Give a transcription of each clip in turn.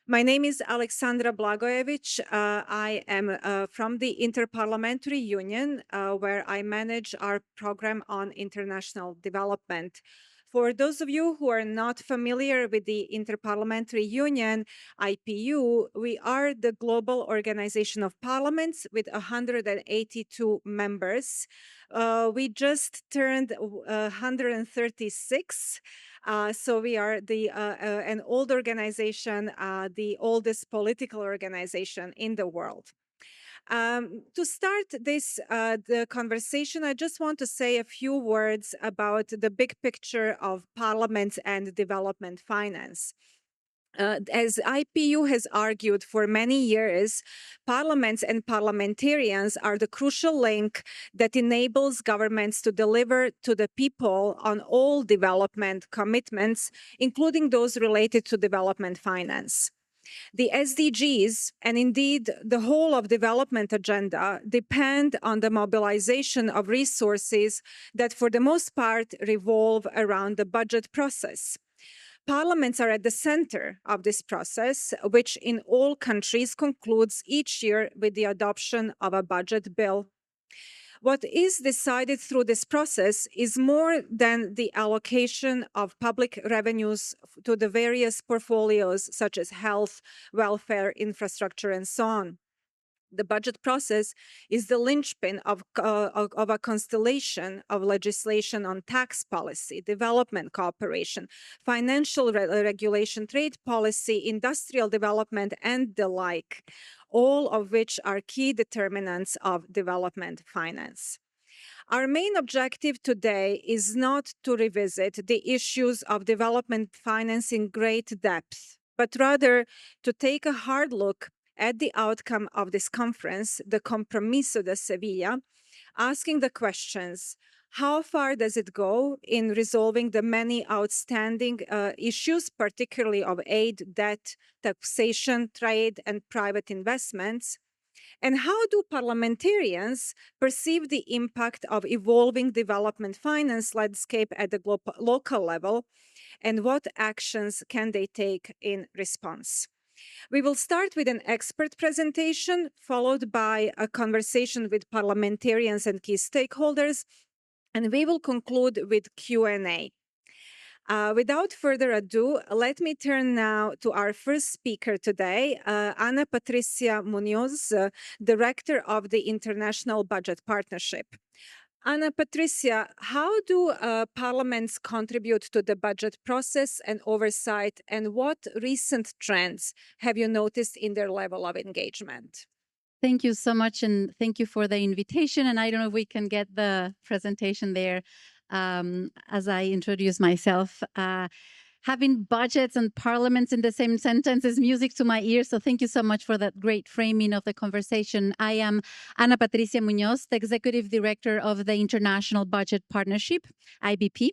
My name is Alexandra Blagojevic. I am from the Inter-Parliamentary Union, where I manage our program on international development. For those of you who are not familiar with the Inter-Parliamentary Union, IPU, we are the global organization of parliaments with 182 members. We just turned 136. So we are an old organization, the oldest political organization in the world. To start the conversation, I just want to say a few words about the big picture of parliament and development finance. As IPU has argued for many years, parliaments and parliamentarians are the crucial link that enables governments to deliver to the people on all development commitments, including those related to development finance. The SDGs, and indeed the whole of development agenda, depend on the mobilization of resources that for the most part revolve around the budget process. Parliaments are at the center of this process, which in all countries concludes each year with the adoption of a budget bill. What is decided through this process is more than the allocation of public revenues to the various portfolios, such as health, welfare, infrastructure, and so on. The budget process is the linchpin of a constellation of legislation on tax policy, development cooperation, financial regulation, trade policy, industrial development, and the like, all of which are key determinants of development finance. Our main objective today is not to revisit the issues of development finance in great depth, but rather to take a hard look at the outcome of this conference, the Compromiso de Sevilla, asking the questions: how far does it go in resolving the many outstanding issues, particularly of aid, debt, taxation, trade, and private investments? And how do parliamentarians perceive the impact of evolving development finance landscape at the local level? And what actions can they take in response? We will start with an expert presentation, followed by a conversation with parliamentarians and key stakeholders, and we will conclude with Q&A. Without further ado, let me turn now to our first speaker today, Ana Patricia Muñoz, Director of the International Budget Partnership. Ana Patricia, how do parliaments contribute to the budget process and oversight, and what recent trends have you noticed in their level of engagement? Thank you so much, and thank you for the invitation. And I don't know if we can get the presentation there as I introduce myself. Having budgets and parliaments in the same sentence is music to my ears, so thank you so much for that great framing of the conversation. I am Ana Patricia Muñoz, the Executive Director of the International Budget Partnership, IBP.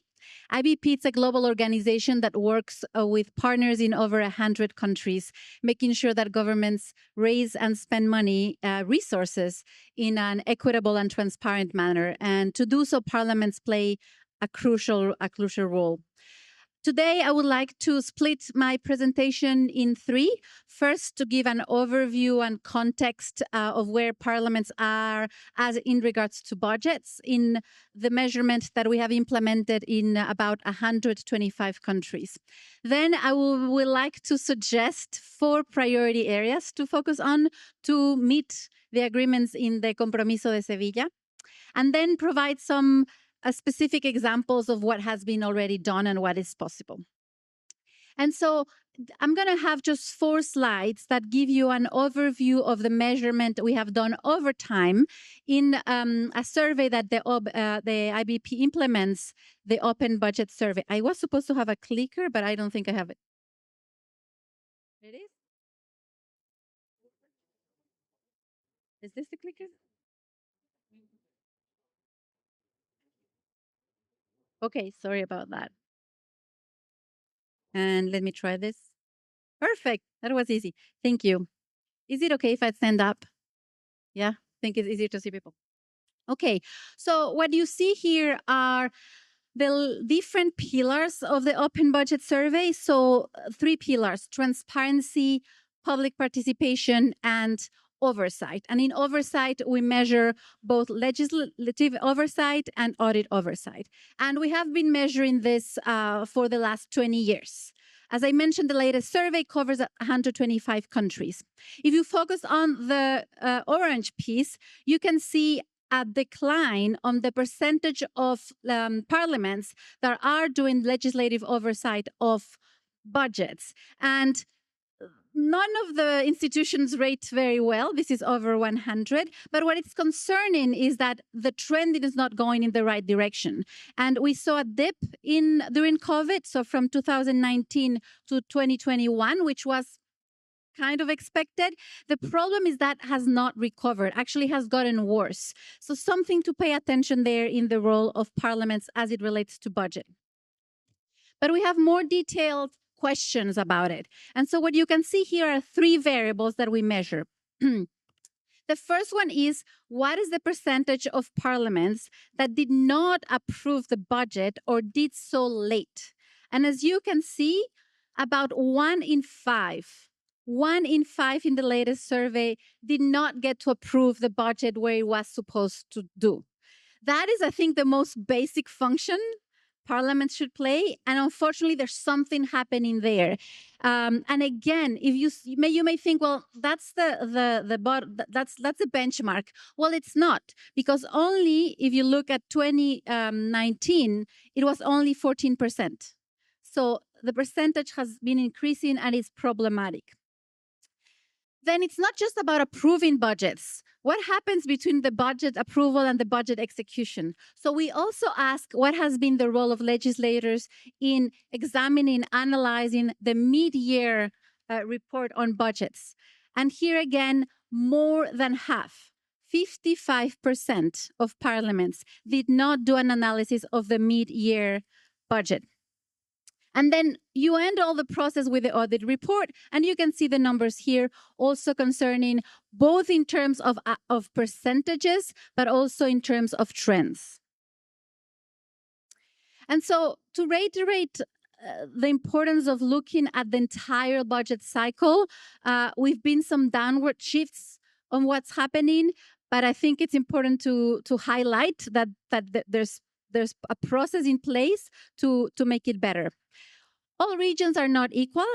IBP is a global organization that works with partners in over 100 countries, making sure that governments raise and spend money, resources, in an equitable and transparent manner. And to do so, parliaments play a crucial role. Today, I would like to split my presentation in three. First, to give an overview and context of where parliaments are as in regards to budgets in the measurement that we have implemented in about 125 countries. Then I would like to suggest 4 priority areas to focus on to meet the agreements in the Compromiso de Sevilla, and then provide some specific examples of what has been already done and what is possible. And so I'm going to have just 4 slides that give you an overview of the measurement we have done over time in a survey that the IBP implements, the Open Budget Survey. I was supposed to have a clicker, but I don't think I have it. It is? Is this the clicker? Okay, sorry about that. And let me try this. Perfect. That was easy. Thank you. Is it okay if I stand up? Yeah, I think it's easier to see people. Okay, so what you see here are the different pillars of the Open Budget Survey. So 3 pillars: transparency, public participation, and oversight. And in oversight, we measure both legislative oversight and audit oversight. And we have been measuring this for the last 20 years. As I mentioned, the latest survey covers 125 countries. If you focus on the orange piece, you can see a decline on the percentage of parliaments that are doing legislative oversight of budgets. And none of the institutions rate very well. This is over 100. But what is concerning is that the trend is not going in the right direction. And we saw a dip during COVID, so from 2019 to 2021, which was kind of expected. The problem is that has not recovered, actually has gotten worse. So something to pay attention there in the role of parliaments as it relates to budget. But we have more detailed questions about it. And so what you can see here are three variables that we measure. The first one is, what is the percentage of parliaments that did not approve the budget or did so late? And as you can see, about 1 in 5 in the latest survey did not get to approve the budget where it was supposed to do. That is, I think, the most basic function Parliament should play, and unfortunately, there's something happening there. And again, if you may think, well, that's that's a benchmark. Well, it's not, because only if you look at 2019, it was only 14%. So the percentage has been increasing, and it's problematic. Then it's not just about approving budgets. What happens between the budget approval and the budget execution? So we also ask, what has been the role of legislators in examining, analyzing the mid-year report on budgets? And here again, more than half, 55% of parliaments did not do an analysis of the mid-year budget. And then you end all the process with the audit report, and you can see the numbers here also concerning both in terms of percentages, but also in terms of trends. And so to reiterate the importance of looking at the entire budget cycle, we've been some downward shifts on what's happening, but I think it's important to highlight that there's a process in place to make it better. All regions are not equal.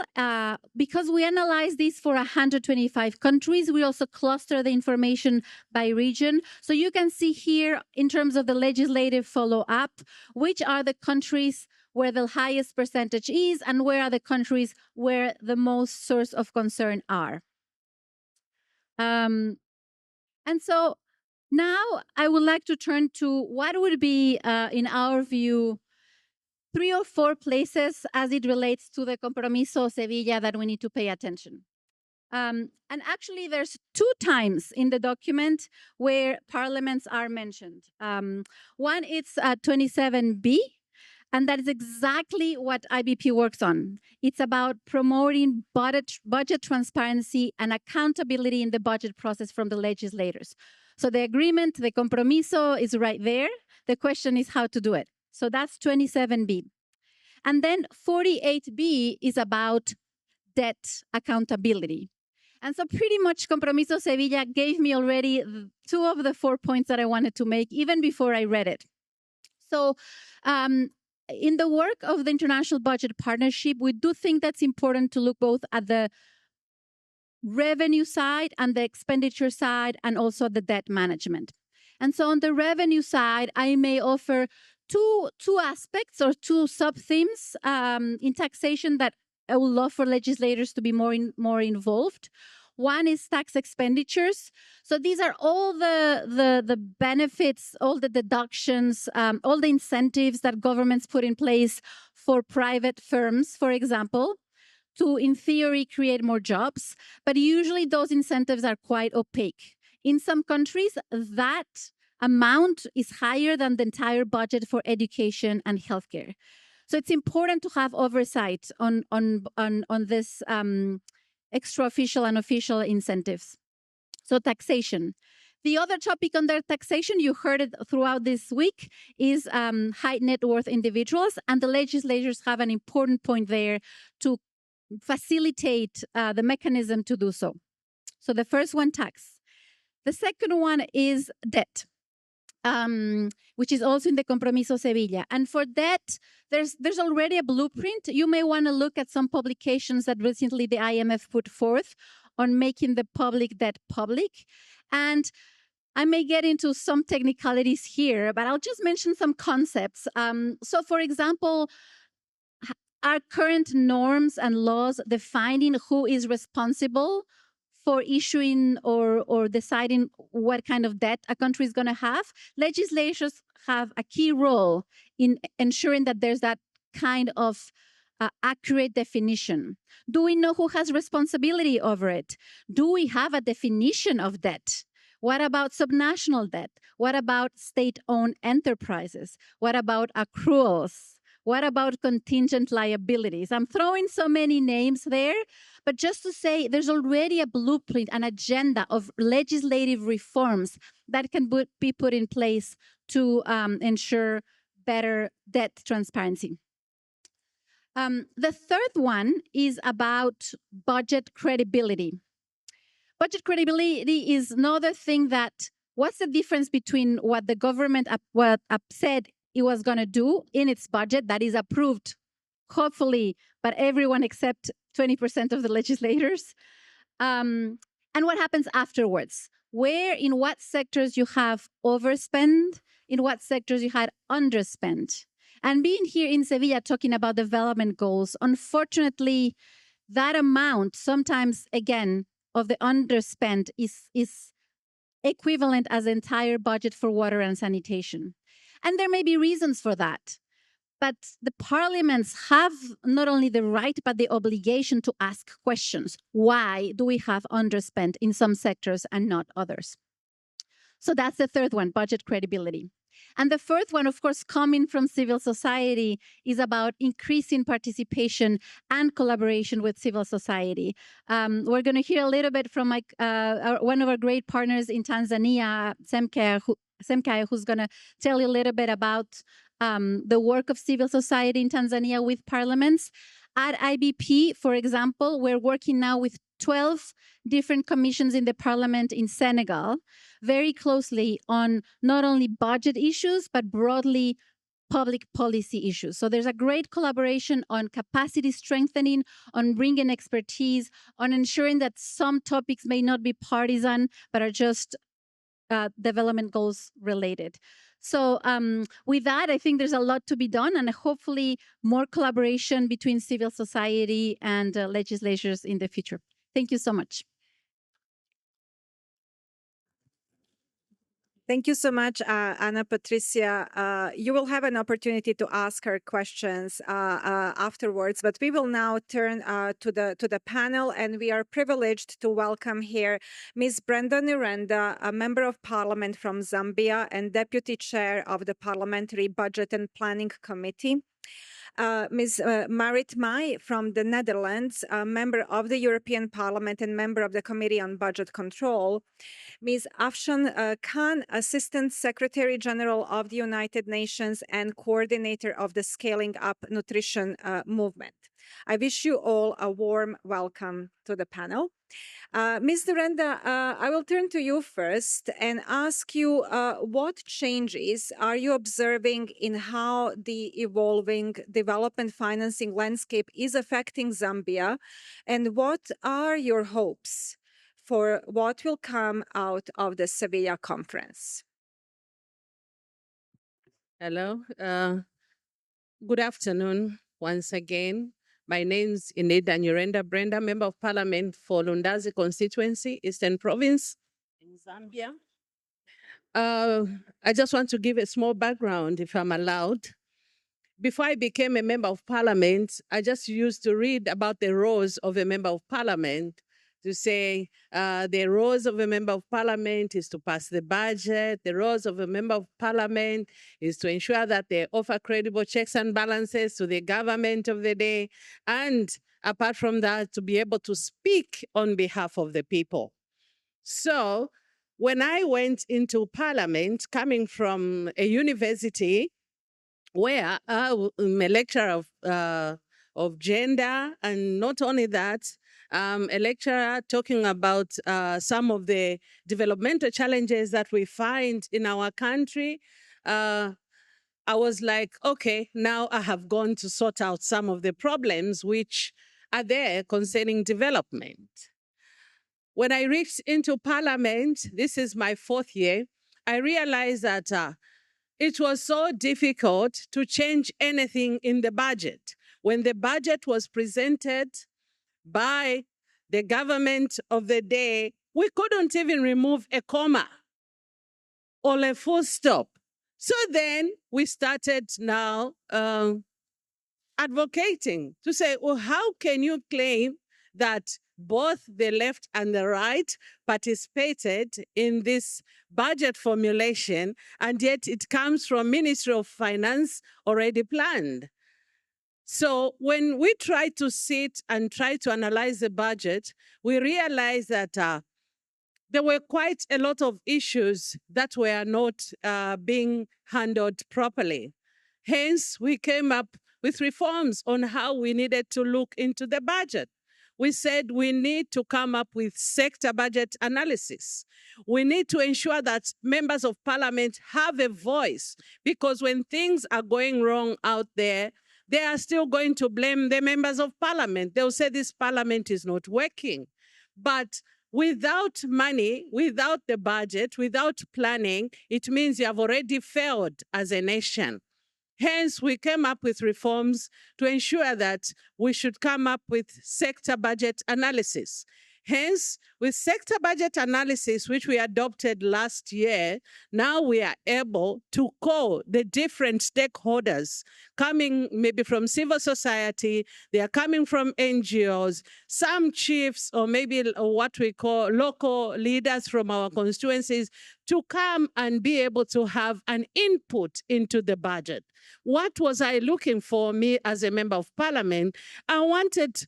Because we analyze this for 125 countries, we also cluster the information by region. So you can see here, in terms of the legislative follow-up, which are the countries where the highest percentage is and where are the countries where the most source of concern are. And so now I would like to turn to what would be, in our view, 3 or 4 places as it relates to the Compromiso Sevilla that we need to pay attention. And actually, there's 2 times in the document where parliaments are mentioned. One is 27B, and that is exactly what IBP works on. It's about promoting budget transparency and accountability in the budget process from the legislators. So the agreement, the compromiso, is right there. The question is how to do it. So that's 27B. And then 48B is about debt accountability. And so pretty much Compromiso Sevilla gave me already 2 of the 4 points that I wanted to make, even before I read it. So in the work of the International Budget Partnership, we do think that's important to look both at the revenue side and the expenditure side, and also the debt management. And so on the revenue side, I may offer two aspects or 2 sub-themes in taxation that I would love for legislators to be more involved. One is tax expenditures. So these are all the benefits, all the deductions, all the incentives that governments put in place for private firms, for example, to, in theory, create more jobs. But usually those incentives are quite opaque. In some countries, that amount is higher than the entire budget for education and healthcare. So it's important to have oversight on this extra-official and official incentives. So taxation. The other topic under taxation, you heard it throughout this week, is high net worth individuals, and the legislators have an important point there to facilitate the mechanism to do so. So the first one, tax. The second one is debt, which is also in the Compromiso Sevilla. And for debt, there's already a blueprint. You may want to look at some publications that recently the IMF put forth on making the public debt public. And I may get into some technicalities here, but I'll just mention some concepts. So for example, our current norms and laws defining who is responsible for issuing or deciding what kind of debt a country is going to have, legislators have a key role in ensuring that there's that kind of accurate definition. Do we know who has responsibility over it? Do we have a definition of debt? What about subnational debt? What about state-owned enterprises? What about accruals? What about contingent liabilities? I'm throwing so many names there, but just to say there's already a blueprint, an agenda of legislative reforms that can be put in place to ensure better debt transparency. The third one is about budget credibility. Budget credibility is another thing that, what's the difference between what the government said it was going to do in its budget that is approved, hopefully, but everyone except 20% of the legislators, and what happens afterwards? In what sectors you have overspend, in what sectors you had underspend. And being here in Sevilla talking about development goals, unfortunately, that amount sometimes, again, of the underspend is equivalent as the entire budget for water and sanitation. And there may be reasons for that. But the parliaments have not only the right, but the obligation to ask questions. Why do we have underspent in some sectors and not others? So that's the third one, budget credibility. And the fourth one, of course, coming from civil society, is about increasing participation and collaboration with civil society. We're going to hear a little bit from one of our great partners in Tanzania, Semkaya, who's going to tell you a little bit about the work of civil society in Tanzania with parliaments. At IBP, for example, we're working now with 12 different commissions in the parliament in Senegal, very closely on not only budget issues, but broadly public policy issues. So there's a great collaboration on capacity strengthening, on bringing expertise, on ensuring that some topics may not be partisan, but are just development goals related. So with that, I think there's a lot to be done, and hopefully more collaboration between civil society and legislatures in the future. Thank you so much. Thank you so much, Ana Patricia. You will have an opportunity to ask her questions afterwards, but we will now turn to the panel, and we are privileged to welcome here Ms. Brenda Nurenda, a Member of Parliament from Zambia and Deputy Chair of the Parliamentary Budget and Planning Committee. Ms. Marit from the Netherlands, a member of the European Parliament and member of the Committee on Budget Control. Ms. Afshan Khan, Assistant Secretary General of the United Nations and coordinator of the Scaling Up Nutrition Movement. I wish you all a warm welcome to the panel. Ms. Nurenda, I will turn to you first and ask you what changes are you observing in how the evolving development financing landscape is affecting Zambia, and what are your hopes for what will come out of the Sevilla conference? Hello. Good afternoon once again. My name is Nurenda Brenda, Member of Parliament for Lundazi constituency, Eastern Province in Zambia. I just want to give a small background, if I'm allowed. Before I became a Member of Parliament, I just used to read about the roles of a Member of Parliament, to say the roles of a Member of Parliament is to pass the budget. The roles of a Member of Parliament is to ensure that they offer credible checks and balances to the government of the day. And apart from that, to be able to speak on behalf of the people. So when I went into Parliament, coming from a university where I'm a lecturer of gender, and not only that, a lecturer talking about some of the developmental challenges that we find in our country. I was like, okay, now I have gone to sort out some of the problems which are there concerning development. When I reached into Parliament, this is my 4th year, I realized that it was so difficult to change anything in the budget. When the budget was presented by the government of the day, we couldn't even remove a comma or a full stop. So then we started now advocating to say, well, how can you claim that both the left and the right participated in this budget formulation, and yet it comes from Ministry of Finance already planned? So when we try to sit and try to analyze the budget, we realize that there were quite a lot of issues that were not being handled properly. Hence, we came up with reforms on how we needed to look into the budget. We said we need to come up with sector budget analysis. We need to ensure that members of parliament have a voice, because when things are going wrong out there, they are still going to blame the members of parliament. They'll say this parliament is not working. But without money, without the budget, without planning, it means you have already failed as a nation. Hence, we came up with reforms to ensure that we should come up with sector budget analysis. Hence, with sector budget analysis, which we adopted last year, now we are able to call the different stakeholders coming maybe from civil society, they are coming from NGOs, some chiefs, or maybe what we call local leaders from our constituencies, to come and be able to have an input into the budget. What was I looking for, me as a member of parliament? I wanted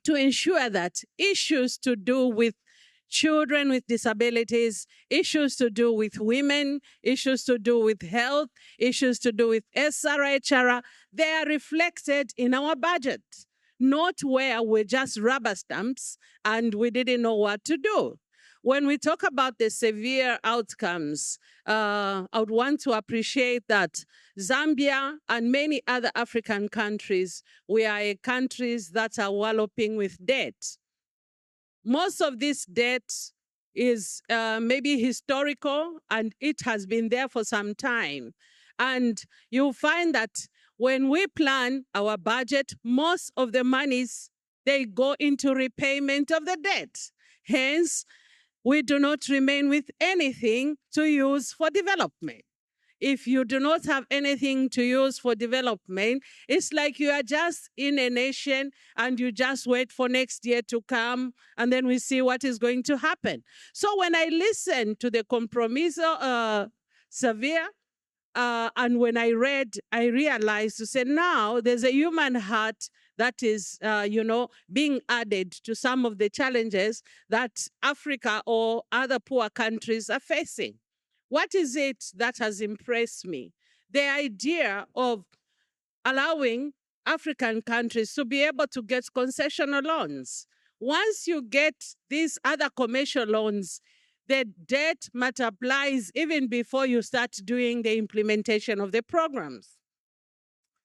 to ensure that issues to do with children with disabilities, issues to do with women, issues to do with health, issues to do with SRHR, they are reflected in our budget, not where we're just rubber stamps and we didn't know what to do. When we talk about the severe outcomes, I would want to appreciate that Zambia and many other African countries, we are countries that are walloping with debt. Most of this debt is maybe historical, and it has been there for some time. And you'll find that when we plan our budget, most of the monies, they go into repayment of the debt. Hence, we do not remain with anything to use for development. If you do not have anything to use for development, it's like you are just in a nation and you just wait for next year to come, and then we see what is going to happen. So when I listen to the Compromiso Severe, and when I read, I realized to say now there's a human heart that is, being added to some of the challenges that Africa or other poor countries are facing. What is it that has impressed me? The idea of allowing African countries to be able to get concessional loans. Once you get these other commercial loans, the debt multiplies even before you start doing the implementation of the programs.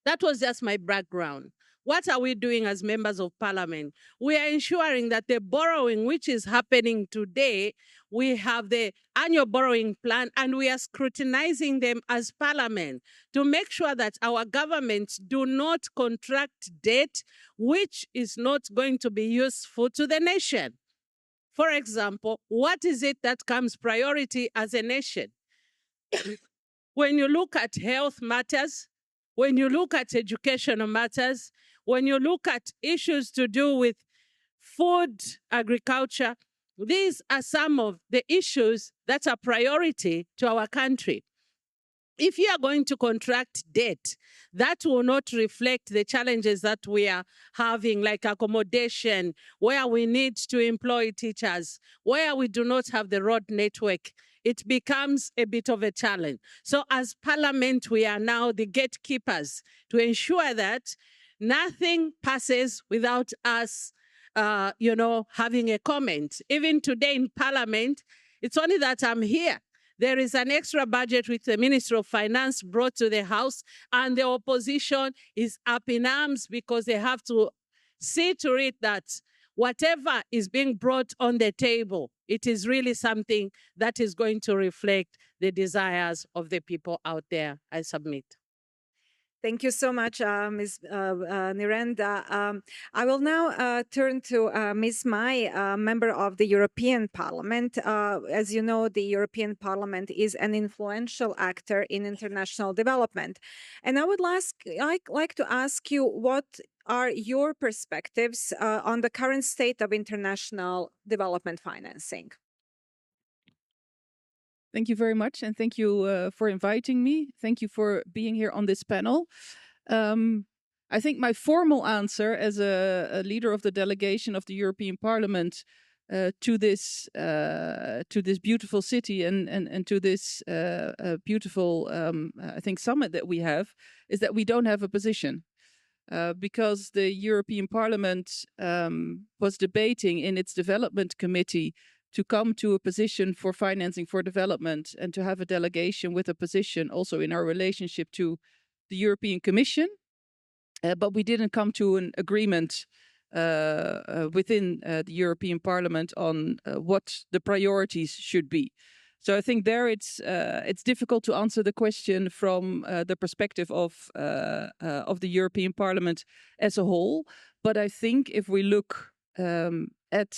That was just my background. What are we doing as members of parliament? We are ensuring that the borrowing which is happening today, we have the annual borrowing plan, and we are scrutinizing them as parliament to make sure that our governments do not contract debt which is not going to be useful to the nation. For example, what is it that comes priority as a nation? When you look at health matters, when you look at educational matters, when you look at issues to do with food, agriculture, these are some of the issues that are priority to our country. If you are going to contract debt, that will not reflect the challenges that we are having, like accommodation, where we need to employ teachers, where we do not have the road network. It becomes a bit of a challenge. So as parliament, we are now the gatekeepers to ensure that nothing passes without us, having a comment. Even today in Parliament, it's only that I'm here. There is an extra budget which the Minister of Finance brought to the House, and the opposition is up in arms because they have to see to it that whatever is being brought on the table, it is really something that is going to reflect the desires of the people out there. I submit. Thank you so much, Ms. Nurenda. I will now turn to Ms. Mai, member of the European Parliament. As you know, the European Parliament is an influential actor in international development. And I would like to ask you, what are your perspectives on the current state of international development financing? Thank you very much, and thank you for inviting me. Thank you for being here on this panel. I think my formal answer as a leader of the delegation of the European Parliament to this beautiful city and to this beautiful I think summit that we have is that we don't have a position. Because the European Parliament was debating in its development committee to come to a position for financing for development and to have a delegation with a position also in our relationship to the European Commission. But we didn't come to an agreement within the European Parliament on what the priorities should be. So I think there it's difficult to answer the question from the perspective of the European Parliament as a whole. But I think if we look at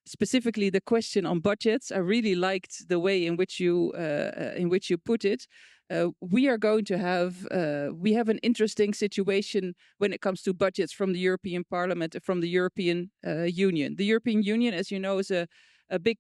specifically the question on budgets, I really liked the way in which you put it. We are going to have we have an interesting situation when it comes to budgets from the European Parliament and from the European Union. The European Union, as you know, is a big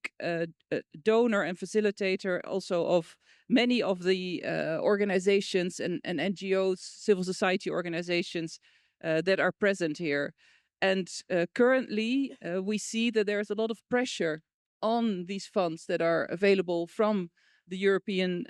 donor and facilitator also of many of the organizations and NGOs, civil society organizations that are present here. And currently, we see that there's a lot of pressure on these funds that are available from the European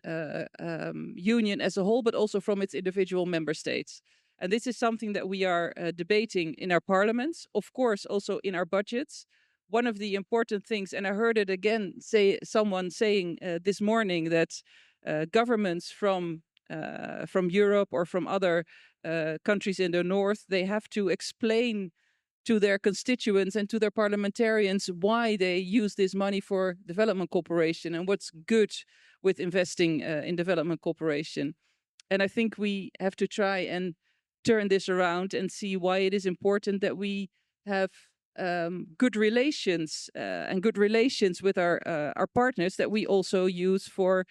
Union as a whole, but also from its individual member states. And this is something that we are debating in our parliaments, of course, also in our budgets. One of the important things, and I heard it again, someone saying this morning that governments from Europe or from other countries in the north, they have to explain to their constituents and to their parliamentarians why they use this money for development cooperation and what's good with investing in development cooperation. And I think we have to try and turn this around and see why it is important that we have good relations and good relations with our partners that we also use for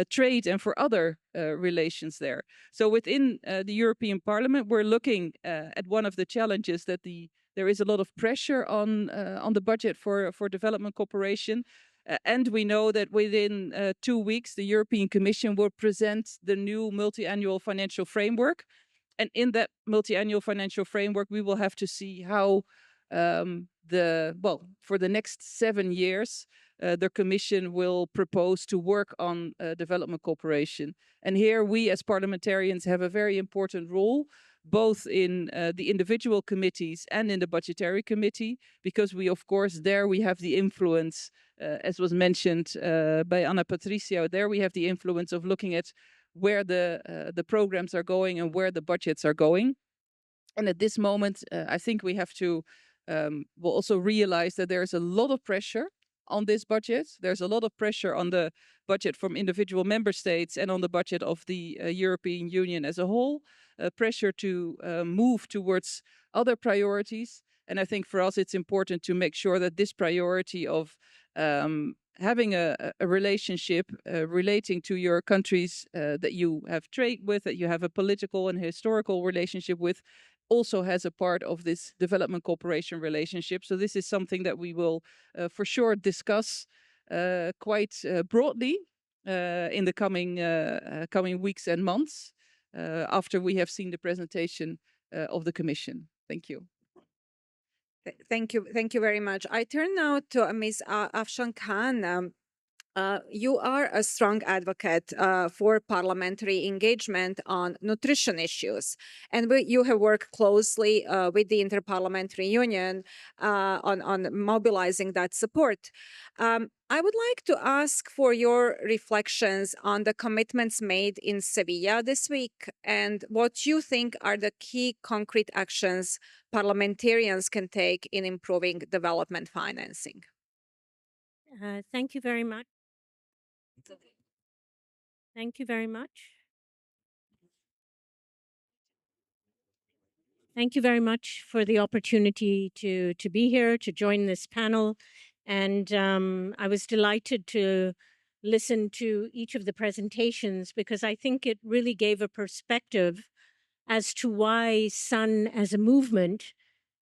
trade and for other relations there. So within the European Parliament, we're looking at one of the challenges that there is a lot of pressure on the budget for development cooperation. And we know that within 2 weeks, the European Commission will present the new multi-annual financial framework. And in that multi-annual financial framework, we will have to see how for the next 7 years, the Commission will propose to work on development cooperation. And here we as parliamentarians have a very important role, both in the individual committees and in the budgetary committee, because we, of course, there we have the influence, as was mentioned by Patricia, there we have the influence of looking at where the programs are going and where the budgets are going. And at this moment, I think we have to we'll also realize that there's a lot of pressure on this budget. There's a lot of pressure on the budget from individual member states and on the budget of the European Union as a whole, pressure to move towards other priorities. And I think for us, it's important to make sure that this priority of having a relationship relating to your countries that you have trade with, that you have a political and historical relationship with, also has a part of this development cooperation relationship. So this is something that we will for sure discuss quite broadly in the coming weeks and months after we have seen the presentation of the Commission. Thank you. Thank you very much. I turn now to Ms. Afshan Khan. You are a strong advocate for parliamentary engagement on nutrition issues, and you have worked closely with the Inter-Parliamentary Union on mobilizing that support. I would like to ask for your reflections on the commitments made in Sevilla this week and what you think are the key concrete actions parliamentarians can take in improving development financing. Thank you very much. Thank you very much. Thank you very much for the opportunity to be here, to join this panel. And I was delighted to listen to each of the presentations because I think it really gave a perspective as to why SUN as a movement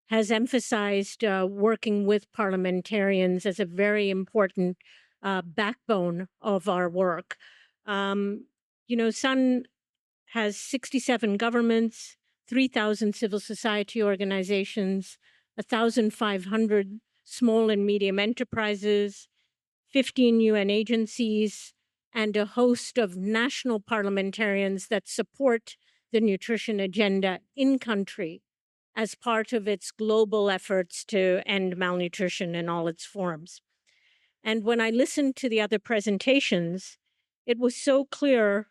has emphasized working with parliamentarians as a very important backbone of our work. You know, SUN has 67 governments, 3,000 civil society organizations, 1,500 small and medium enterprises, 15 UN agencies, and a host of national parliamentarians that support the nutrition agenda in country as part of its global efforts to end malnutrition in all its forms. And when I listened to the other presentations, it was so clear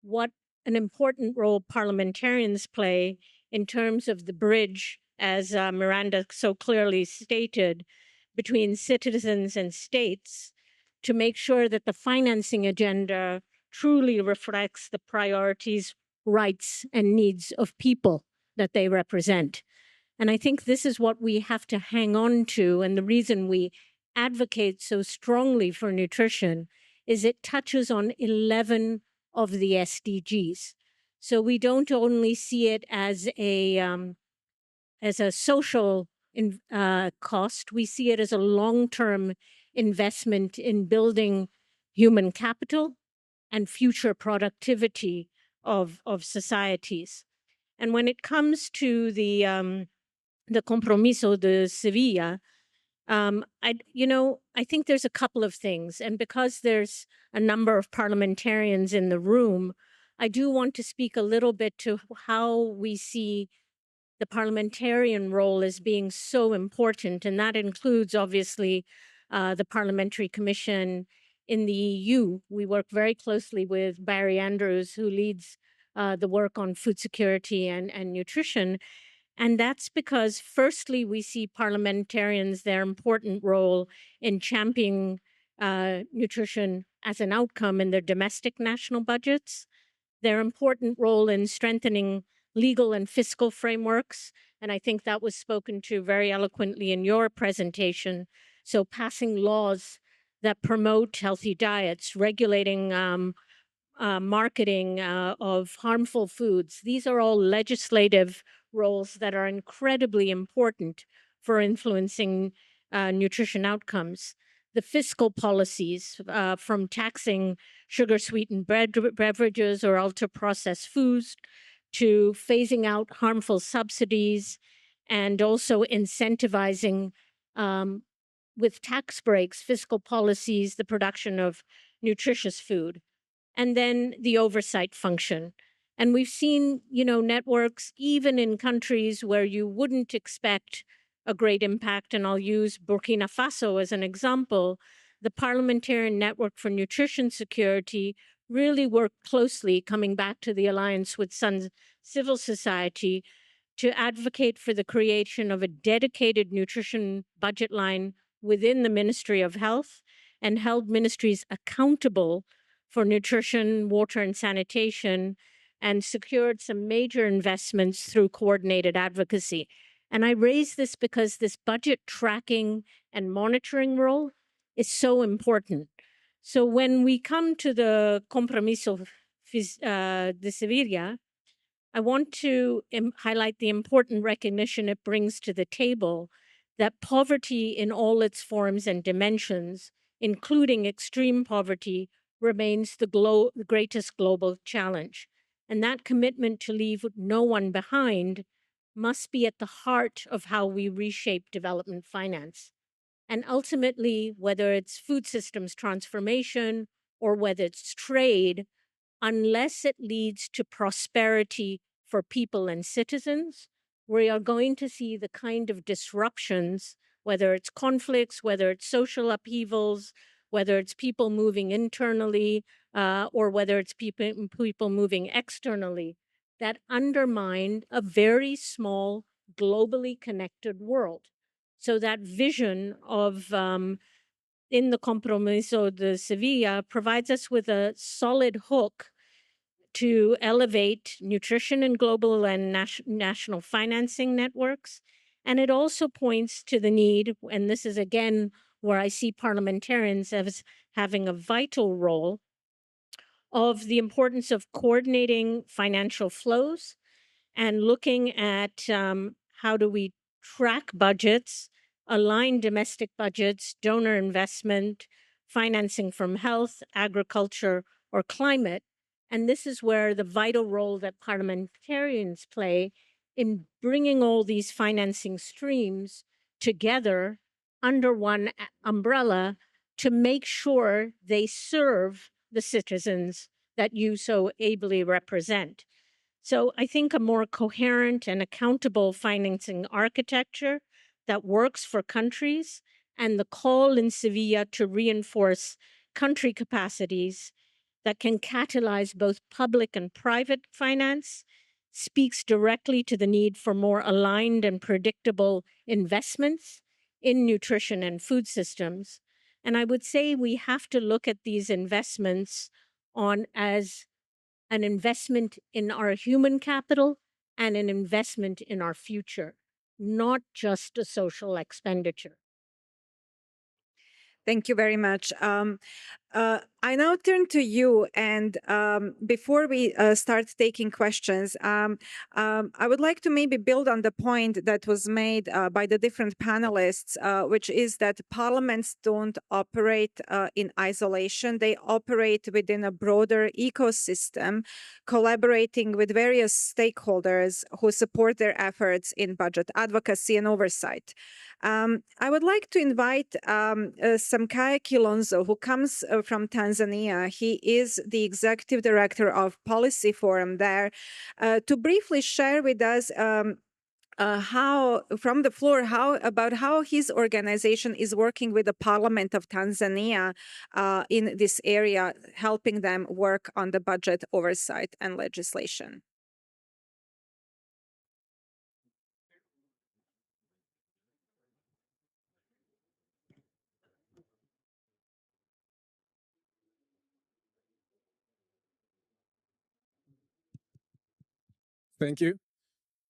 what an important role parliamentarians play in terms of the bridge, as Nurenda so clearly stated, between citizens and states to make sure that the financing agenda truly reflects the priorities, rights, and needs of people that they represent. And I think this is what we have to hang on to. And the reason we advocate so strongly for nutrition is it touches on 11 of the SDGs. So we don't only see it as a social cost, we see it as a long-term investment in building human capital and future productivity of societies. And when it comes to the Compromiso de Sevilla, I think there's a couple of things. And because there's a number of parliamentarians in the room, I do want to speak a little bit to how we see the parliamentarian role as being so important. And that includes, obviously, the Parliamentary Commission in the EU. We work very closely with Barry Andrews, who leads the work on food security and nutrition. And that's because, firstly, we see parliamentarians, their important role in championing nutrition as an outcome in their domestic national budgets, their important role in strengthening legal and fiscal frameworks. And I think that was spoken to very eloquently in your presentation. So passing laws that promote healthy diets, regulating marketing of harmful foods. These are all legislative roles that are incredibly important for influencing nutrition outcomes. The fiscal policies, from taxing sugar-sweetened beverages or ultra-processed foods to phasing out harmful subsidies and also incentivizing with tax breaks, fiscal policies, the production of nutritious food. And then the oversight function. And we've seen, networks even in countries where you wouldn't expect a great impact. And I'll use Burkina Faso as an example. The Parliamentarian Network for Nutrition Security really worked closely, coming back to the alliance with civil society, to advocate for the creation of a dedicated nutrition budget line within the Ministry of Health and held ministries accountable for nutrition, water, and sanitation, and secured some major investments through coordinated advocacy. And I raise this because this budget tracking and monitoring role is so important. So when we come to the Compromiso de Sevilla, I want to highlight the important recognition it brings to the table that poverty in all its forms and dimensions, including extreme poverty, remains the greatest global challenge. And that commitment to leave no one behind must be at the heart of how we reshape development finance. And ultimately, whether it's food systems transformation or whether it's trade, unless it leads to prosperity for people and citizens, we are going to see the kind of disruptions, whether it's conflicts, whether it's social upheavals, whether it's people moving internally, or whether it's people moving externally, that undermine a very small, globally connected world. So that vision of in the Compromiso de Sevilla provides us with a solid hook to elevate nutrition in global and national financing networks. And it also points to the need, and this is again where I see parliamentarians as having a vital role, of the importance of coordinating financial flows and looking at how do we track budgets, align domestic budgets, donor investment, financing from health, agriculture, or climate. And this is where the vital role that parliamentarians play in bringing all these financing streams together under one umbrella to make sure they serve the citizens that you so ably represent. So I think a more coherent and accountable financing architecture that works for countries, and the call in Sevilla to reinforce country capacities that can catalyze both public and private finance, speaks directly to the need for more aligned and predictable investments in nutrition and food systems. And I would say we have to look at these investments on as an investment in our human capital and an investment in our future, not just a social expenditure. Thank you very much. I now turn to you, and before we start taking questions, I would like to maybe build on the point that was made by the different panelists, which is that parliaments don't operate in isolation. They operate within a broader ecosystem, collaborating with various stakeholders who support their efforts in budget advocacy and oversight. I would like to invite Samkaya Kilonzo, who comes from Tanzania. He is the executive director of Policy Forum there, to briefly share with us how, from the floor, about how his organization is working with the Parliament of Tanzania in this area, helping them work on the budget oversight and legislation. Thank you.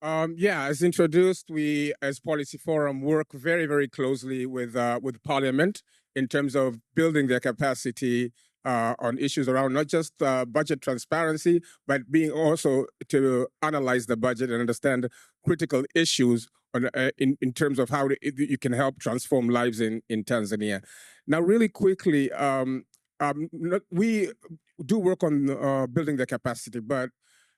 Yeah, as introduced, we as Policy Forum work very, very closely with Parliament in terms of building their capacity on issues around not just budget transparency, but being also to analyze the budget and understand critical issues on, in terms of how you can help transform lives in Tanzania. Now, really quickly, we do work on building the capacity, but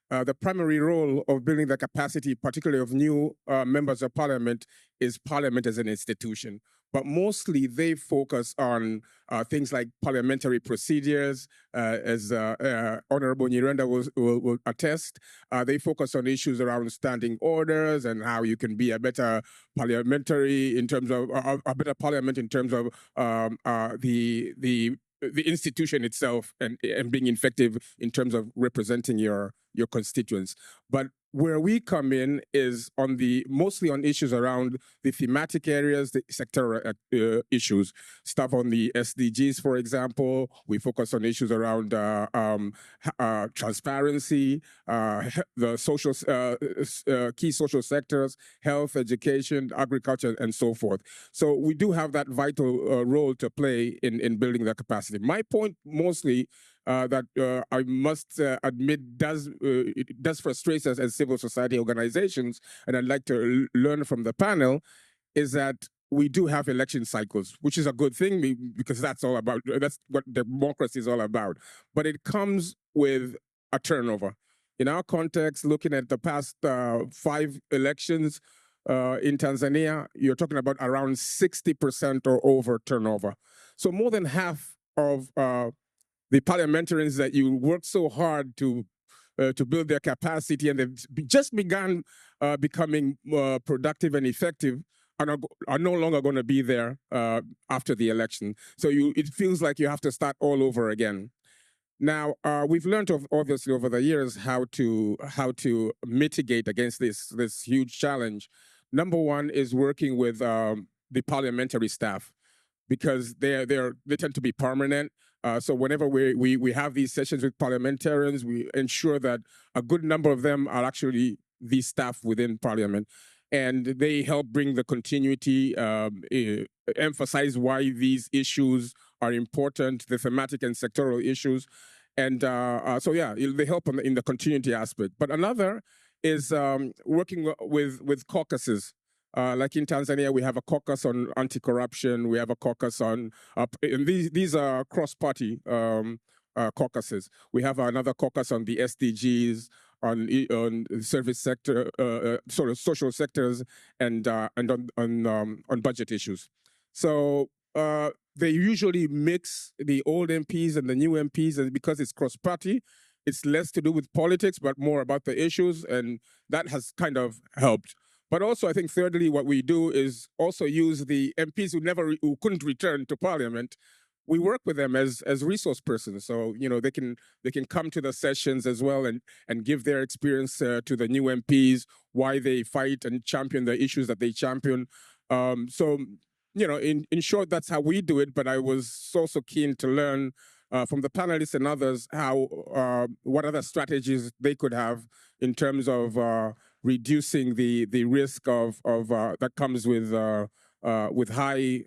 the primary role of building the capacity, particularly of new members of parliament, is parliament as an institution. But mostly they focus on things like parliamentary procedures, as Honorable Nurenda will attest. They focus on issues around standing orders and how you can be a better parliamentary in terms of a better parliament in terms of the institution itself and being effective in terms of representing your constituents. But where we come in is on mostly on issues around the thematic areas, the sectoral issues, stuff on the SDGs, for example. We focus on issues around transparency, the social key social sectors, health, education, agriculture, and so forth. So we do have that vital role to play in building that capacity. My point mostly that I must admit does frustrate us as civil society organizations, and I'd like to learn from the panel, is that we do have election cycles, which is a good thing because that's what democracy is all about. But it comes with a turnover. In our context, looking at the past 5 elections, In Tanzania, you're talking about around 60% or over turnover. So more than half of the parliamentarians that you worked so hard to build their capacity, and they've just begun becoming productive and effective, are no longer going to be there after the election. So it feels like you have to start all over again. Now, we've learned, obviously, over the years how to mitigate against this huge challenge. Number one is working with the parliamentary staff, because they tend to be permanent. So whenever we have these sessions with parliamentarians, we ensure that a good number of them are actually the staff within Parliament, and they help bring the continuity, emphasize why these issues are important, the thematic and sectoral issues. And so, yeah, they help in the continuity aspect. But another is working with caucuses. Like in Tanzania, we have a caucus on anti-corruption. We have a caucus on, and these are cross-party caucuses. We have another caucus on the SDGs, on service sector, sort of social sectors, and on budget issues. So they usually mix the old MPs and the new MPs, and because it's cross-party, it's less to do with politics, but more about the issues, and that has kind of helped. But also, I think thirdly, what we do is also use the MPs who couldn't return to Parliament. We work with them as resource persons, so they can come to the sessions as well and give their experience to the new MPs, why they fight and champion the issues that they champion. So in short, that's how we do it. But I was also keen to learn from the panelists and others what other strategies they could have in terms of reducing the risk of that comes with high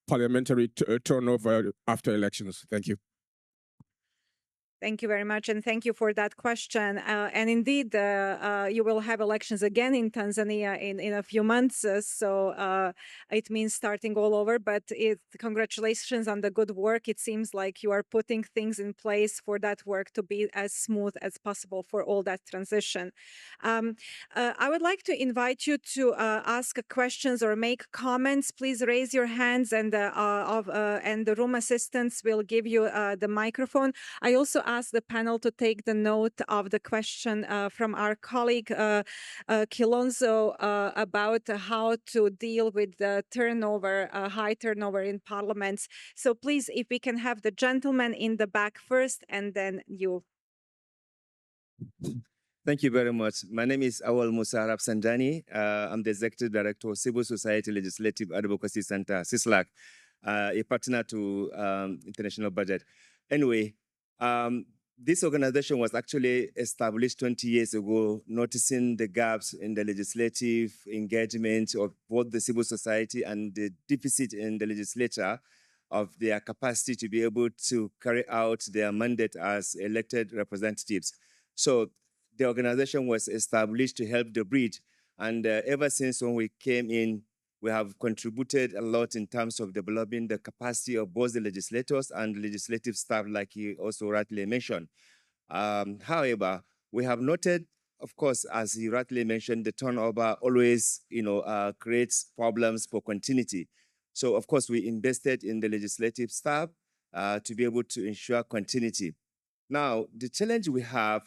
parliamentary turnover after elections. Thank you. Thank you very much, and thank you for that question. And indeed, you will have elections again in Tanzania in a few months, so it means starting all over. But congratulations on the good work. It seems like you are putting things in place for that work to be as smooth as possible for all that transition. I would like to invite you to ask questions or make comments. Please raise your hands, and the room assistants will give you the microphone. I also ask the panel to take the note of the question from our colleague Kilonzo about how to deal with the turnover, high turnover in parliaments. So please, if we can have the gentleman in the back first, and then you. Thank you very much. My name is Awal Musa Afshan. I'm the Executive Director of Civil Society Legislative Advocacy Center, CISLAC, a partner to International Budget. Anyway, this organization was actually established 20 years ago, noticing the gaps in the legislative engagement of both the civil society and the deficit in the legislature of their capacity to be able to carry out their mandate as elected representatives. So the organization was established to help the bridge. And ever since when we came in, we have contributed a lot in terms of developing the capacity of both the legislators and the legislative staff, like you also rightly mentioned. However, we have noted, of course, as you rightly mentioned, the turnover always, creates problems for continuity. So, of course, we invested in the legislative staff to be able to ensure continuity. Now, the challenge we have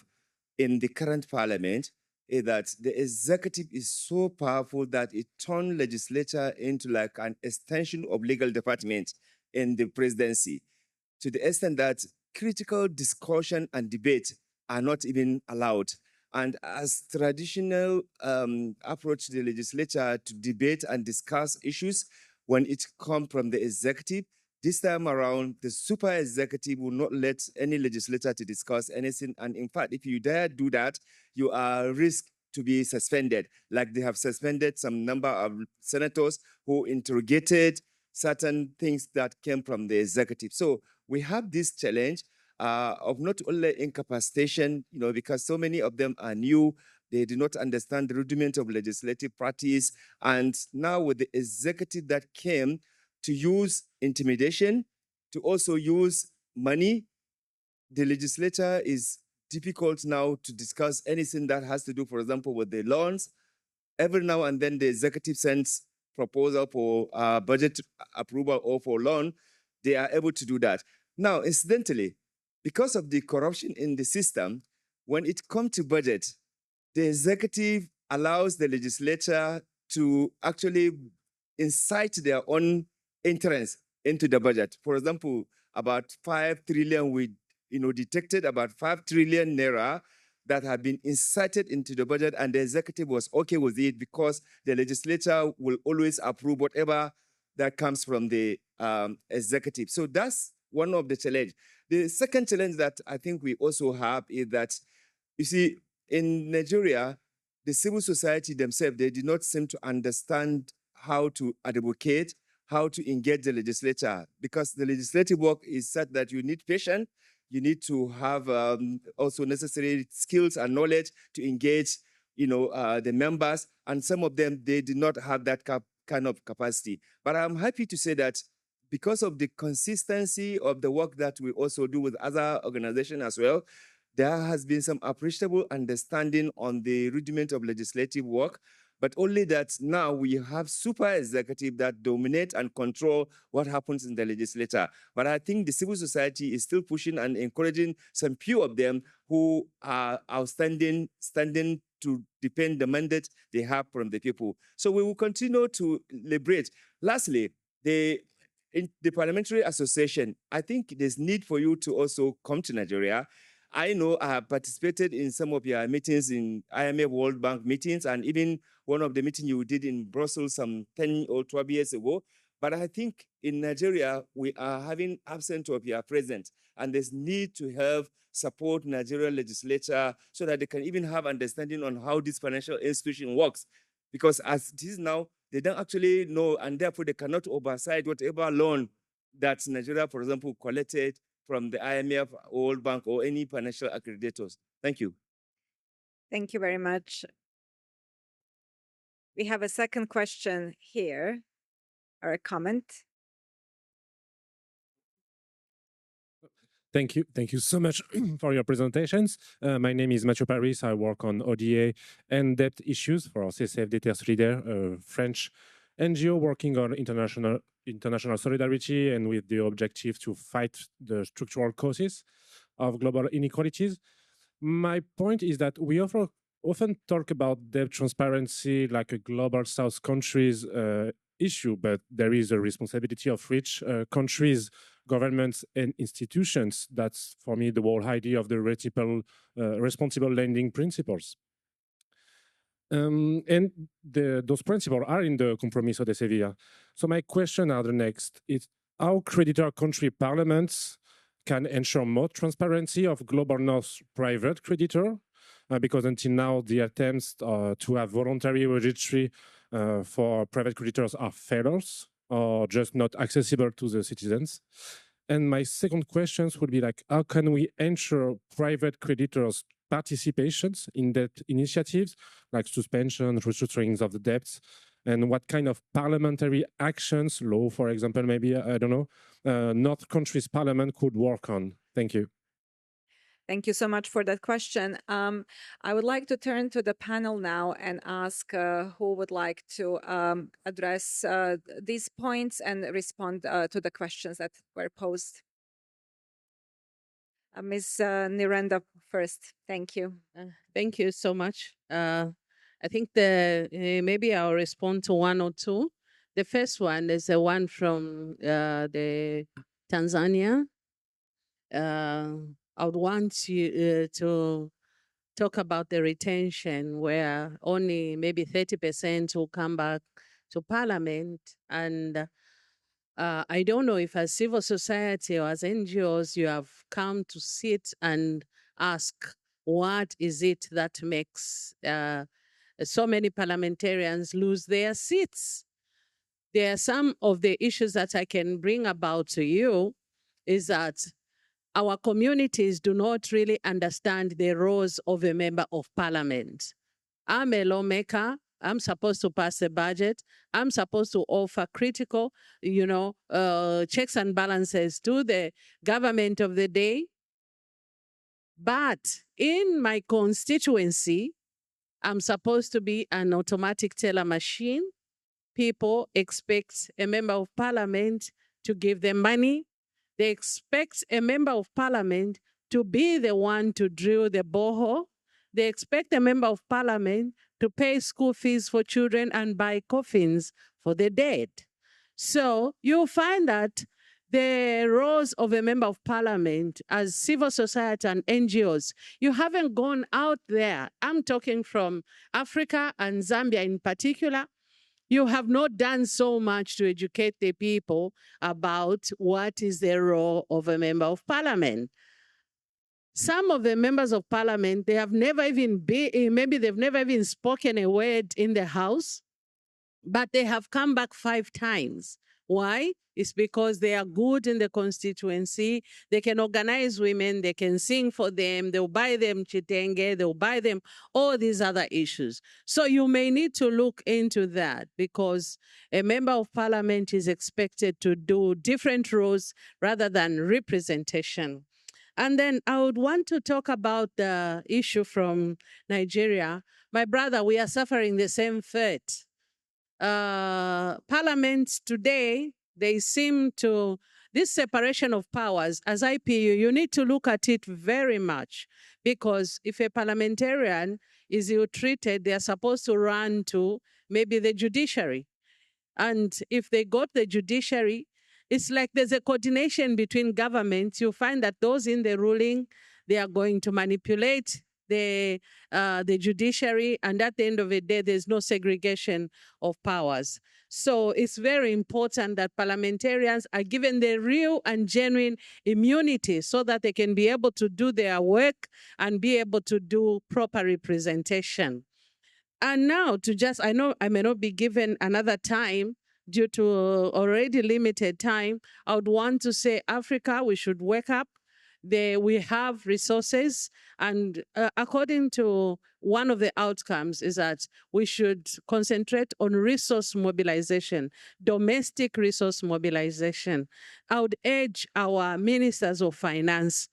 in the current parliament is that the executive is so powerful that it turned legislature into like an extension of legal department in the presidency, to the extent that critical discussion and debate are not even allowed. And as traditional approach to the legislature to debate and discuss issues, when it comes from the executive, this time around, the super executive will not let any legislator to discuss anything. And in fact, if you dare do that, you are risk to be suspended. Like they have suspended some number of senators who interrogated certain things that came from the executive. So we have this challenge of not only incapacitation, because so many of them are new, they do not understand the rudiment of legislative practice. And now with the executive that came to use intimidation, to also use money, the legislature is difficult now to discuss anything that has to do, for example, with the loans, every now and then the executive sends proposal for budget approval or for loan, they are able to do that. Now, incidentally, because of the corruption in the system, when it comes to budget, the executive allows the legislature to actually incite their own entrance into the budget. For example, about 5 trillion, we detected about 5 trillion naira that have been incited into the budget, and the executive was okay with it because the legislature will always approve whatever that comes from the executive. So that's one of the challenges. The second challenge that I think we also have is that, you see, in Nigeria, the civil society themselves, they did not seem to understand how to advocate, how to engage the legislature, because the legislative work is such that you need patience, you need to have also necessary skills and knowledge to engage, the members, and some of them, they did not have that kind of capacity. But I'm happy to say that because of the consistency of the work that we also do with other organizations as well, there has been some appreciable understanding on the rudiment of legislative work, but only that now we have super executive that dominate and control what happens in the legislature. But I think the civil society is still pushing and encouraging some few of them who are outstanding, standing to defend the mandate they have from the people. So we will continue to liberate. Lastly, in the Parliamentary Association, I think there's need for you to also come to Nigeria. I know I have participated in some of your meetings in IMF World Bank meetings, and even one of the meetings you did in Brussels some 10 or 12 years ago. But I think in Nigeria, we are having absence of your presence, and there's need to have support Nigerian legislature so that they can even have understanding on how this financial institution works. Because as it is now, they don't actually know, and therefore they cannot oversight whatever loan that Nigeria, for example, collected from the IMF, World Bank, or any financial accreditators. Thank you. Thank you very much. We have a second question here, or a comment. Thank you. Thank you so much for your presentations. My name is Mathieu Paris. I work on ODA and debt issues for CCFD Solidaire, a French NGO working on international solidarity and with the objective to fight the structural causes of global inequalities. My point is that we often talk about debt transparency like a global South countries issue, but there is a responsibility of rich countries, governments, and institutions. That's, for me, the whole idea of the responsible lending principles. And those principles are in the Compromiso de Sevilla. So my question are the next. Is how creditor country parliaments can ensure more transparency of global North private creditor? Because until now, the attempts to have voluntary registry for private creditors are failures or just not accessible to the citizens. And my second question would be like, how can we ensure private creditors' participations in debt initiatives, like suspension, restructurings of the debts, and what kind of parliamentary actions, law, for example, maybe, I don't know, North countries' parliament could work on? Thank you. Thank you so much for that question. I would like to turn to the panel now and ask who would like to address these points and respond to the questions that were posed. Ms. Nurenda first. Thank you. Thank you so much. I think maybe I'll respond to one or two. The first one is the one from the Tanzania. I would want you to talk about the retention where only maybe 30% will come back to parliament. And I don't know if as civil society or as NGOs, you have come to sit and ask, what is it that makes so many parliamentarians lose their seats? There are some of the issues that I can bring about to you is that our communities do not really understand the roles of a member of parliament. I'm a lawmaker. I'm supposed to pass a budget. I'm supposed to offer critical, checks and balances to the government of the day. But in my constituency, I'm supposed to be an automatic teller machine. People expect a member of parliament to give them money. They expect a member of parliament to be the one to drill the borehole. They expect a member of parliament to pay school fees for children and buy coffins for the dead. So you'll find that the roles of a member of parliament as civil society and NGOs, you haven't gone out there. I'm talking from Africa and Zambia in particular. You have not done so much to educate the people about what is the role of a member of parliament. Some of the members of parliament, they have never even been, maybe they've never even spoken a word in the House, but they have come back 5 times. Why? It's because they are good in the constituency. They can organize women. They can sing for them. They'll buy them chitenge. They'll buy them all these other issues. So you may need to look into that, because a member of parliament is expected to do different roles rather than representation. And then I would want to talk about the issue from Nigeria. My brother, we are suffering the same fate. Parliaments today, they seem to, this separation of powers, as IPU, you need to look at it very much, because if a parliamentarian is ill-treated, they are supposed to run to maybe the judiciary. And if they go to the judiciary, it's like there's a coordination between governments. You find that those in the ruling, they are going to manipulate the judiciary, and at the end of the day, there's no segregation of powers. So it's very important that parliamentarians are given the real and genuine immunity so that they can be able to do their work and be able to do proper representation. And now to just, I know I may not be given another time due to already limited time, I would want to say, Africa, we should wake up. We have resources, and according to one of the outcomes is that we should concentrate on resource mobilization, domestic resource mobilization. I would urge our ministers of finance,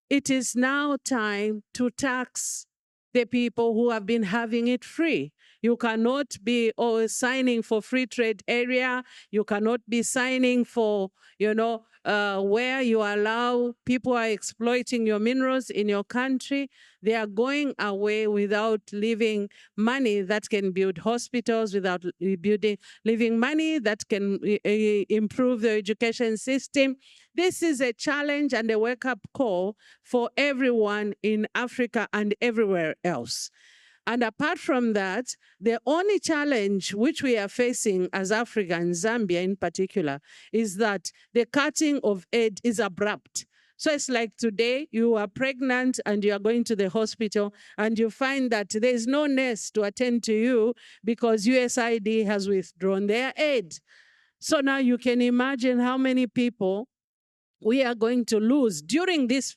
it is now time to tax the people who have been having it free. You cannot be signing for free trade area. You cannot be signing for, where you allow people are exploiting your minerals in your country. They are going away without leaving money that can build hospitals, without leaving money that can improve the education system. This is a challenge and a wake-up call for everyone in Africa and everywhere else. And apart from that, the only challenge which we are facing as Africa and Zambia in particular is that the cutting of aid is abrupt. So it's like today you are pregnant and you are going to the hospital and you find that there is no nurse to attend to you because USAID has withdrawn their aid. So now you can imagine how many people we are going to lose during this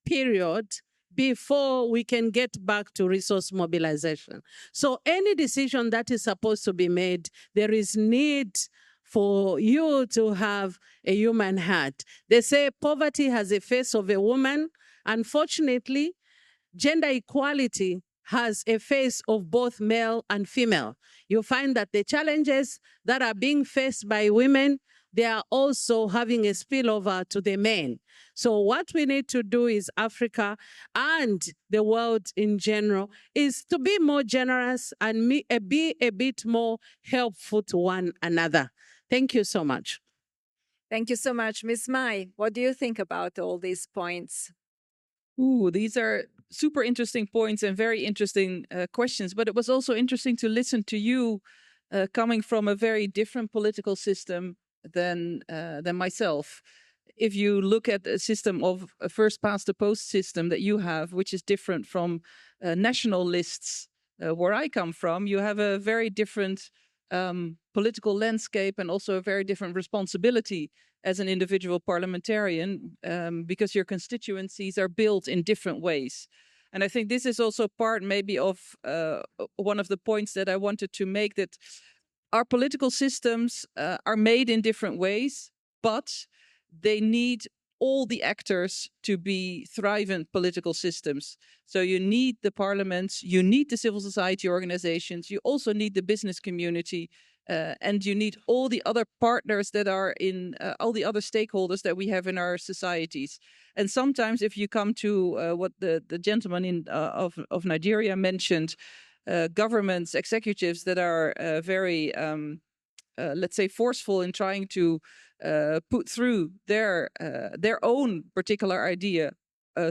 period before we can get back to resource mobilization. So any decision that is supposed to be made, there is need for you to have a human heart. They say poverty has a face of a woman. Unfortunately, gender equality has a face of both male and female. You find that the challenges that are being faced by women, they are also having a spillover to the men. So what we need to do is Africa and the world in general is to be more generous and be a bit more helpful to one another. Thank you so much. Thank you so much. Ms. Mai, what do you think about all these points? Ooh, these are super interesting points and very interesting questions. But it was also interesting to listen to you coming from a very different political system than myself. If you look at a system of a first past the post system that you have, which is different from national lists where I come from, you have a very different political landscape and also a very different responsibility as an individual parliamentarian because your constituencies are built in different ways. And I think this is also part maybe of one of the points that I wanted to make, that our political systems are made in different ways, but they need all the actors to be thriving political systems. So you need the parliaments, you need the civil society organizations, you also need the business community, and you need all the other partners that are in all the other stakeholders that we have in our societies. And sometimes if you come to what the gentleman of Nigeria mentioned, governments, executives that are very, let's say, forceful in trying to put through their own particular idea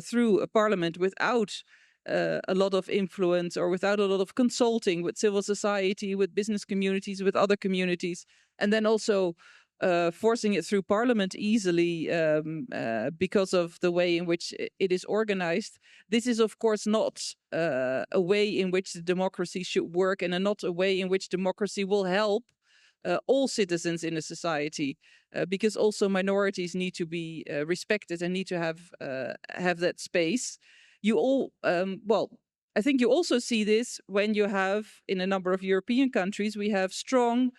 through a parliament without a lot of influence or without a lot of consulting with civil society, with business communities, with other communities, and then also forcing it through parliament easily because of the way in which it is organized. This is, of course, not a way in which the democracy should work, and not a way in which democracy will help all citizens in a society, because also minorities need to be respected and need to have that space. You all, well, I think you also see this when you have, in a number of European countries, we have strong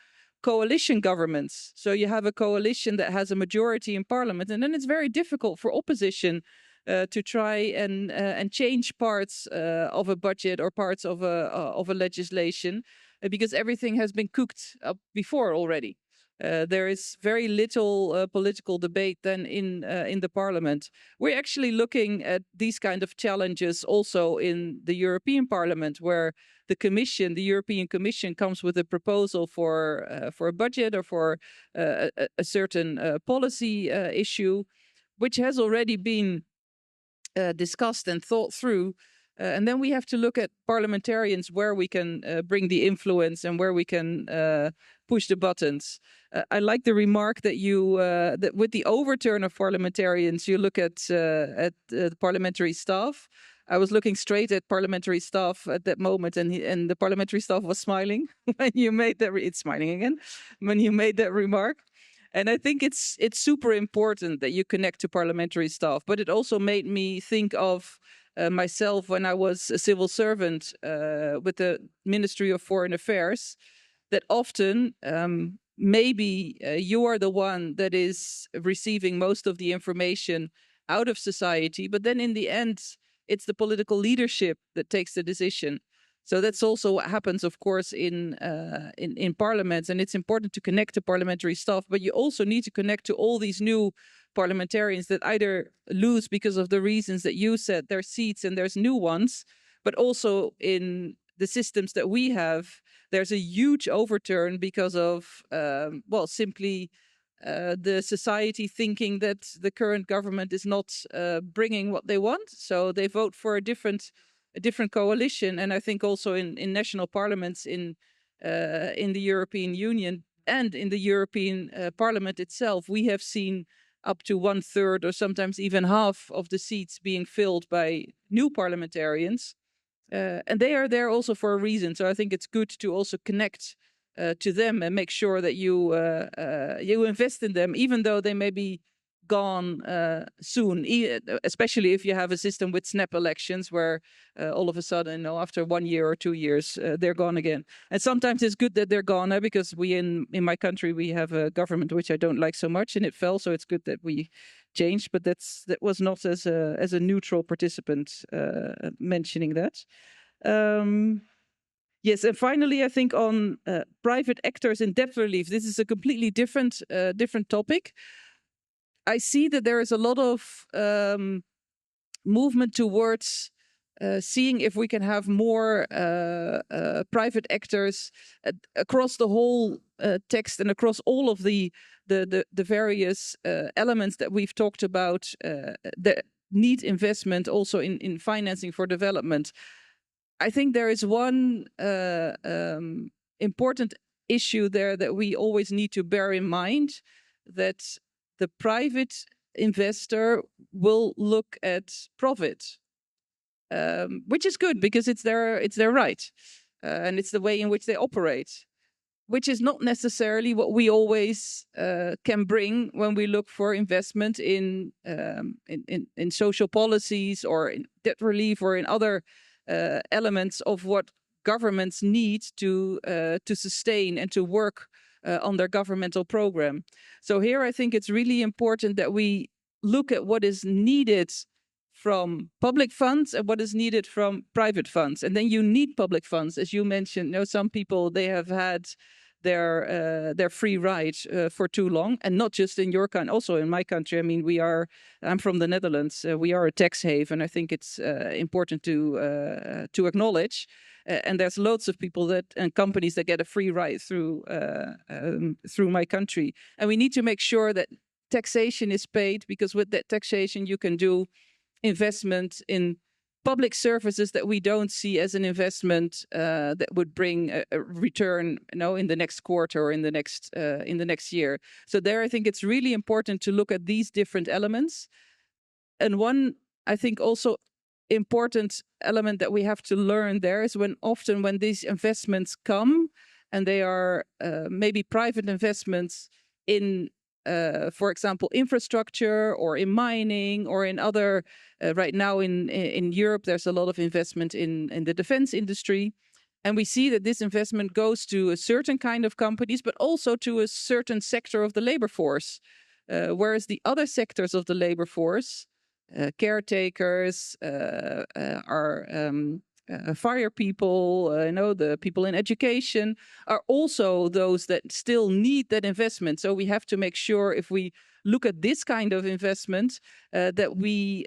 coalition governments. So you have a coalition that has a majority in parliament, and then it's very difficult for opposition to try and change parts of a budget or parts of a legislation, because everything has been cooked up before already. There is very little political debate then in the parliament. We're actually looking at these kind of challenges also in the European Parliament, where the Commission, the European Commission, comes with a proposal for a budget or for a certain policy issue, which has already been discussed and thought through. And then we have to look at parliamentarians, where we can bring the influence and where we can push the buttons. I like the remark that you that with the overturn of parliamentarians, you look at the parliamentary staff. I was looking straight at parliamentary staff at that moment, and the parliamentary staff was smiling when you made that. It's smiling again when you made that remark. And I think it's super important that you connect to parliamentary staff. But it also made me think of myself when I was a civil servant with the Ministry of Foreign Affairs, that often maybe you are the one that is receiving most of the information out of society, but then in the end, it's the political leadership that takes the decision. So that's also what happens, of course, in parliaments, and it's important to connect to parliamentary staff, but you also need to connect to all these new parliamentarians that either lose, because of the reasons that you said, their seats, and there's new ones, but also in the systems that we have, there's a huge overturn because of, well, simply the society thinking that the current government is not bringing what they want. So they vote for a different coalition. And I think also in national parliaments in the European Union and in the European Parliament itself, we have seen up to 1/3 or sometimes even half of the seats being filled by new parliamentarians. And they are there also for a reason. So I think it's good to also connect to them and make sure that you invest in them, even though they may be gone soon, especially if you have a system with snap elections where all of a sudden, after 1 year or 2 years, they're gone again. And sometimes it's good that they're gone, because we in my country, we have a government which I don't like so much, and it fell. So it's good that we changed, but that was not as a neutral participant mentioning that. Yes, and finally, I think on private actors in debt relief, this is a completely different topic. I see that there is a lot of movement towards seeing if we can have more private actors across the whole text and across all of the various elements that we've talked about that need investment also in financing for development. I think there is one important issue there that we always need to bear in mind, that the private investor will look at profit, which is good because it's their right, and it's the way in which they operate, which is not necessarily what we always can bring when we look for investment in social policies or in debt relief or in other elements of what governments need to sustain and to work on their governmental program. So here I think it's really important that we look at what is needed from public funds and what is needed from private funds. And then you need public funds, as you mentioned. You know, some people, they have had their free ride for too long, and not just in your country, also in my country. I mean, I'm from the Netherlands. We are a tax haven. I think it's important to acknowledge. And there's loads of people and companies that get a free ride through my country. And we need to make sure that taxation is paid, because with that taxation you can do investment in public services that we don't see as an investment that would bring a return, in the next quarter or in the next year. So there, I think it's really important to look at these different elements. And one, I think, also important element that we have to learn there is when these investments come, and they are maybe private investments in, for example, infrastructure or in mining or in other, right now in Europe, there's a lot of investment in the defense industry. And we see that this investment goes to a certain kind of companies, but also to a certain sector of the labor force. Whereas the other sectors of the labor force, caretakers, fire people, the people in education, are also those that still need that investment. So we have to make sure, if we look at this kind of investment, that we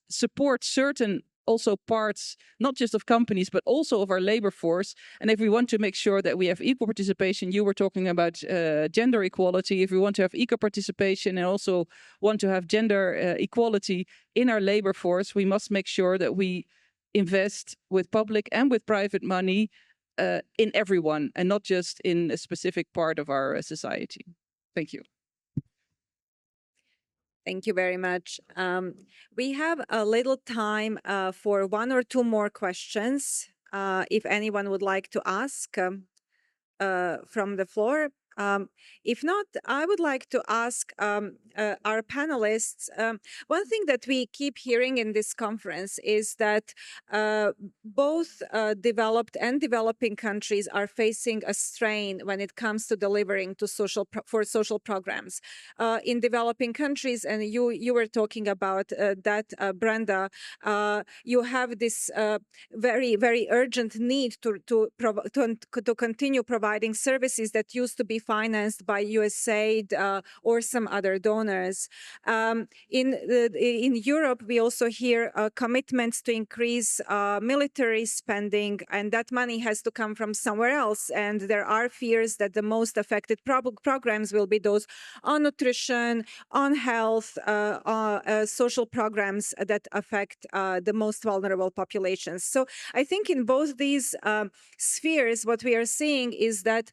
support certain also parts, not just of companies, but also of our labor force. And if we want to make sure that we have equal participation, you were talking about gender equality. If we want to have equal participation and also want to have gender equality in our labor force, we must make sure that we invest with public and with private money in everyone, and not just in a specific part of our society. Thank you. Thank you very much. We have a little time for one or two more questions, if anyone would like to ask from the floor. If not, I would like to ask our panelists. One thing that we keep hearing in this conference is that both developed and developing countries are facing a strain when it comes to delivering to social programs. In developing countries, and you were talking about that, Brenda, you have this very, very urgent need to continue providing services that used to be financed by USAID or some other donors. In Europe, we also hear commitments to increase military spending, and that money has to come from somewhere else. And there are fears that the most affected programs will be those on nutrition, on health, social programs that affect the most vulnerable populations. So I think in both these spheres, what we are seeing is that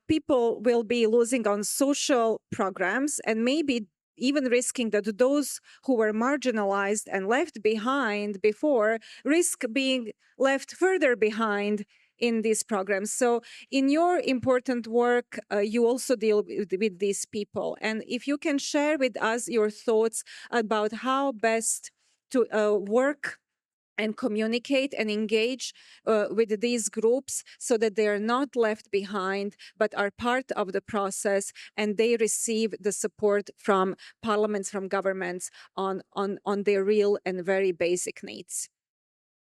people will be losing on social programs, and maybe even risking that those who were marginalized and left behind before risk being left further behind in these programs. So in your important work, you also deal with these people. And if you can share with us your thoughts about how best to work and communicate and engage with these groups so that they are not left behind, but are part of the process, and they receive the support from parliaments, from governments on their real and very basic needs.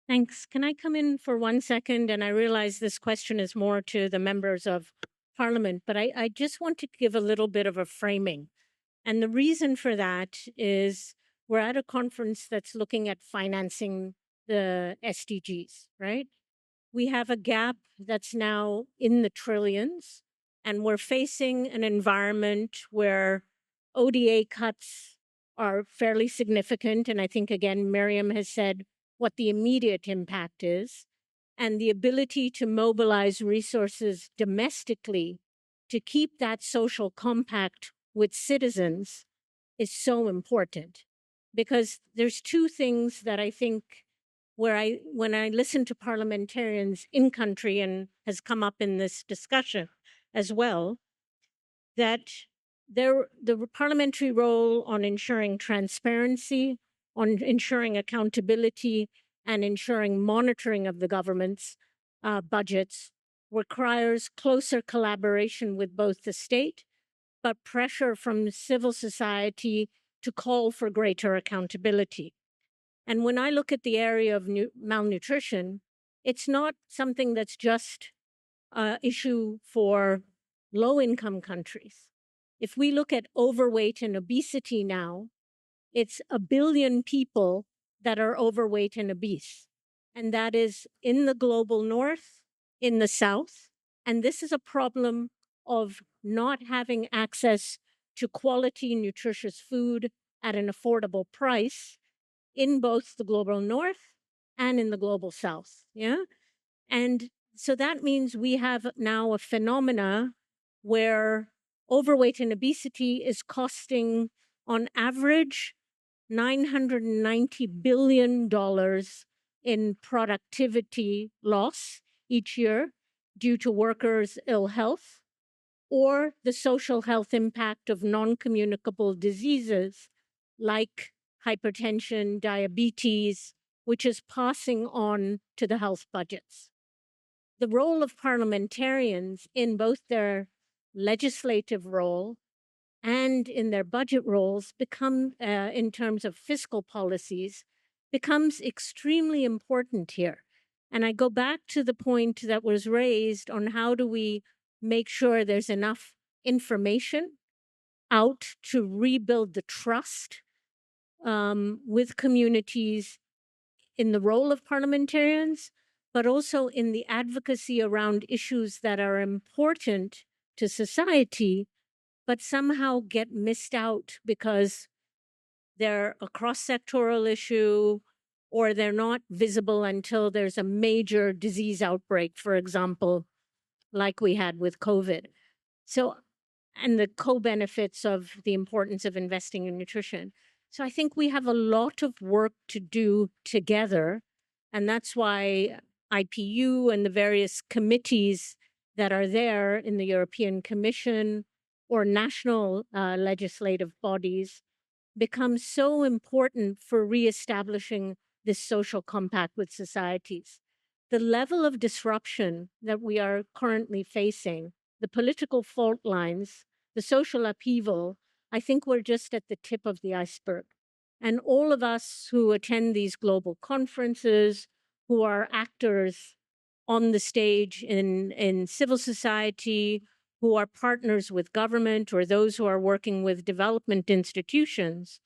Thanks. Can I come in for 1 second? And I realize this question is more to the members of parliament, but I just want to give a little bit of a framing. And the reason for that is we're at a conference that's looking at financing the SDGs, right? We have a gap that's now in the trillions, and we're facing an environment where ODA cuts are fairly significant. And I think, again, Miriam has said what the immediate impact is, and the ability to mobilize resources domestically to keep that social compact with citizens is so important. Because there's two things that I think when I listen to parliamentarians in country, and has come up in this discussion as well, that the parliamentary role on ensuring transparency, on ensuring accountability, and ensuring monitoring of the government's budgets requires closer collaboration with both the state but pressure from civil society to call for greater accountability. And when I look at the area of malnutrition, it's not something that's just an issue for low-income countries. If we look at overweight and obesity now, it's 1 billion people that are overweight and obese. And that is in the global north, in the south. And this is a problem of not having access to quality, nutritious food at an affordable price in both the global north and in the global south. Yeah. And so that means we have now a phenomena where overweight and obesity is costing on average $990 billion in productivity loss each year due to workers' ill health, or the social health impact of non-communicable diseases like hypertension, diabetes, which is passing on to the health budgets. The role of parliamentarians in both their legislative role and in their budget roles become, in terms of fiscal policies, becomes extremely important here. And I go back to the point that was raised on how do we make sure there's enough information out to rebuild the trust with communities in the role of parliamentarians, but also in the advocacy around issues that are important to society, but somehow get missed out because they're a cross-sectoral issue or they're not visible until there's a major disease outbreak, for example, like we had with COVID. So, and the co-benefits of the importance of investing in nutrition. So I think we have a lot of work to do together. And that's why IPU and the various committees that are there in the European Commission or national legislative bodies become so important for reestablishing this social compact with societies. The level of disruption that we are currently facing, the political fault lines, the social upheaval, I think we're just at the tip of the iceberg. And all of us who attend these global conferences, who are actors on the stage in civil society, who are partners with government or those who are working with development institutions,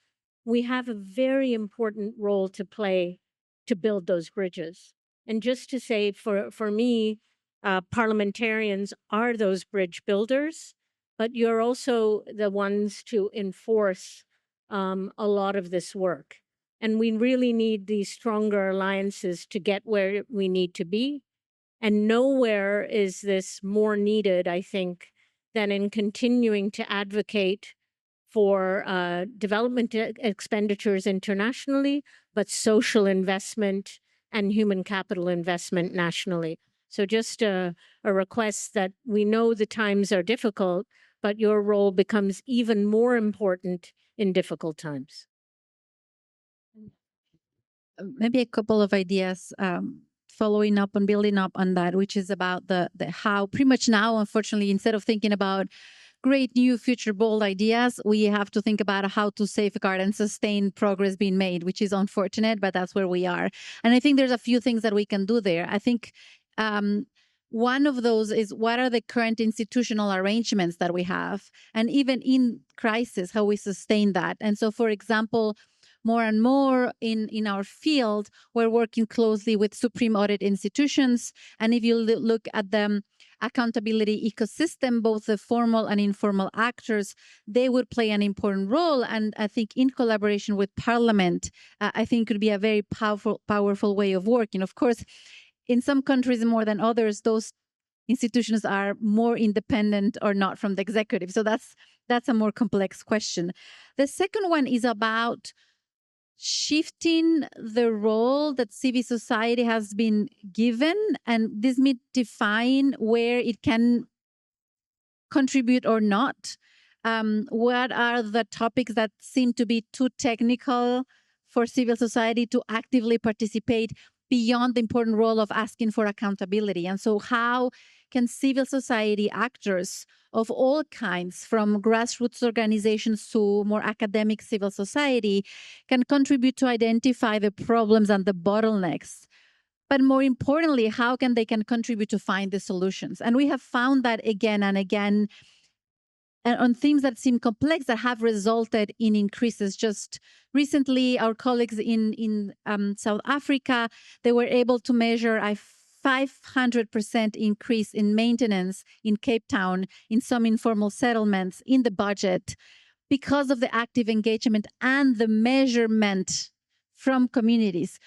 we have a very important role to play to build those bridges. And just to say, for me, parliamentarians are those bridge builders, but you're also the ones to enforce a lot of this work. And we really need these stronger alliances to get where we need to be. And nowhere is this more needed, I think, than in continuing to advocate for development expenditures internationally, but social investment and human capital investment nationally. So just a request that we know the times are difficult, but your role becomes even more important in difficult times. Maybe a couple of ideas following up and building up on that, which is about the how pretty much now, unfortunately, instead of thinking about great new future bold ideas, we have to think about how to safeguard and sustain progress being made, which is unfortunate, but that's where we are. And I think there's a few things that we can do there. I think one of those is what are the current institutional arrangements that we have? And even in crisis, how we sustain that. And so, for example, more and more in our field, we're working closely with Supreme Audit institutions. And if you look at the accountability ecosystem, both the formal and informal actors, they would play an important role. And I think in collaboration with Parliament, I think could be a very powerful way of working. Of course, in some countries more than others, those institutions are more independent or not from the executive. So that's a more complex question. The second one is about shifting the role that civil society has been given, and this may define where it can contribute or not. What are the topics that seem to be too technical for civil society to actively participate beyond the important role of asking for accountability? And so how can civil society actors of all kinds, from grassroots organizations to more academic civil society, can contribute to identify the problems and the bottlenecks? But more importantly, how can they contribute to find the solutions? And we have found that again and again, and on themes that seem complex that have resulted in increases. Just recently, our colleagues in South Africa, they were able to measure a 500% increase in maintenance in Cape Town, in some informal settlements, in the budget, because of the active engagement and the measurement from communities.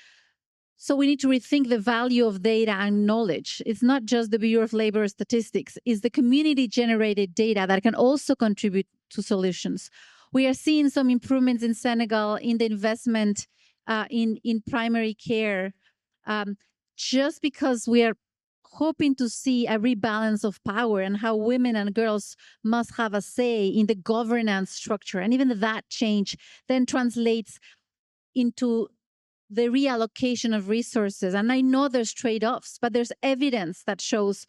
So we need to rethink the value of data and knowledge. It's not just the Bureau of Labor Statistics, it's the community-generated data that can also contribute to solutions. We are seeing some improvements in Senegal in the investment in primary care, just because we are hoping to see a rebalance of power and how women and girls must have a say in the governance structure. And even that change then translates into the reallocation of resources. And I know there's trade-offs, but there's evidence that shows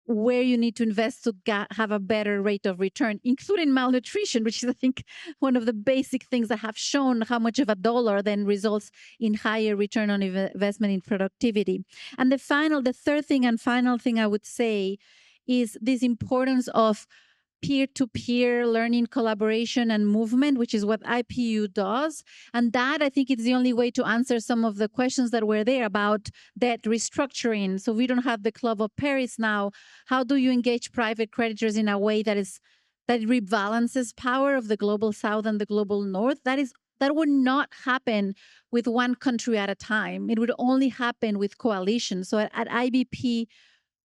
where you need to invest to have a better rate of return, including malnutrition, which is, I think, one of the basic things that have shown how much of a dollar then results in higher return on investment in productivity. And the third thing and final thing I would say is this importance of peer-to-peer learning, collaboration, and movement, which is what IPU does. And that, I think, is the only way to answer some of the questions that were there about debt restructuring. So we don't have the Club of Paris now. How do you engage private creditors in a way that rebalances power of the global South and the global North? That would not happen with one country at a time. It would only happen with coalitions. So at IBP,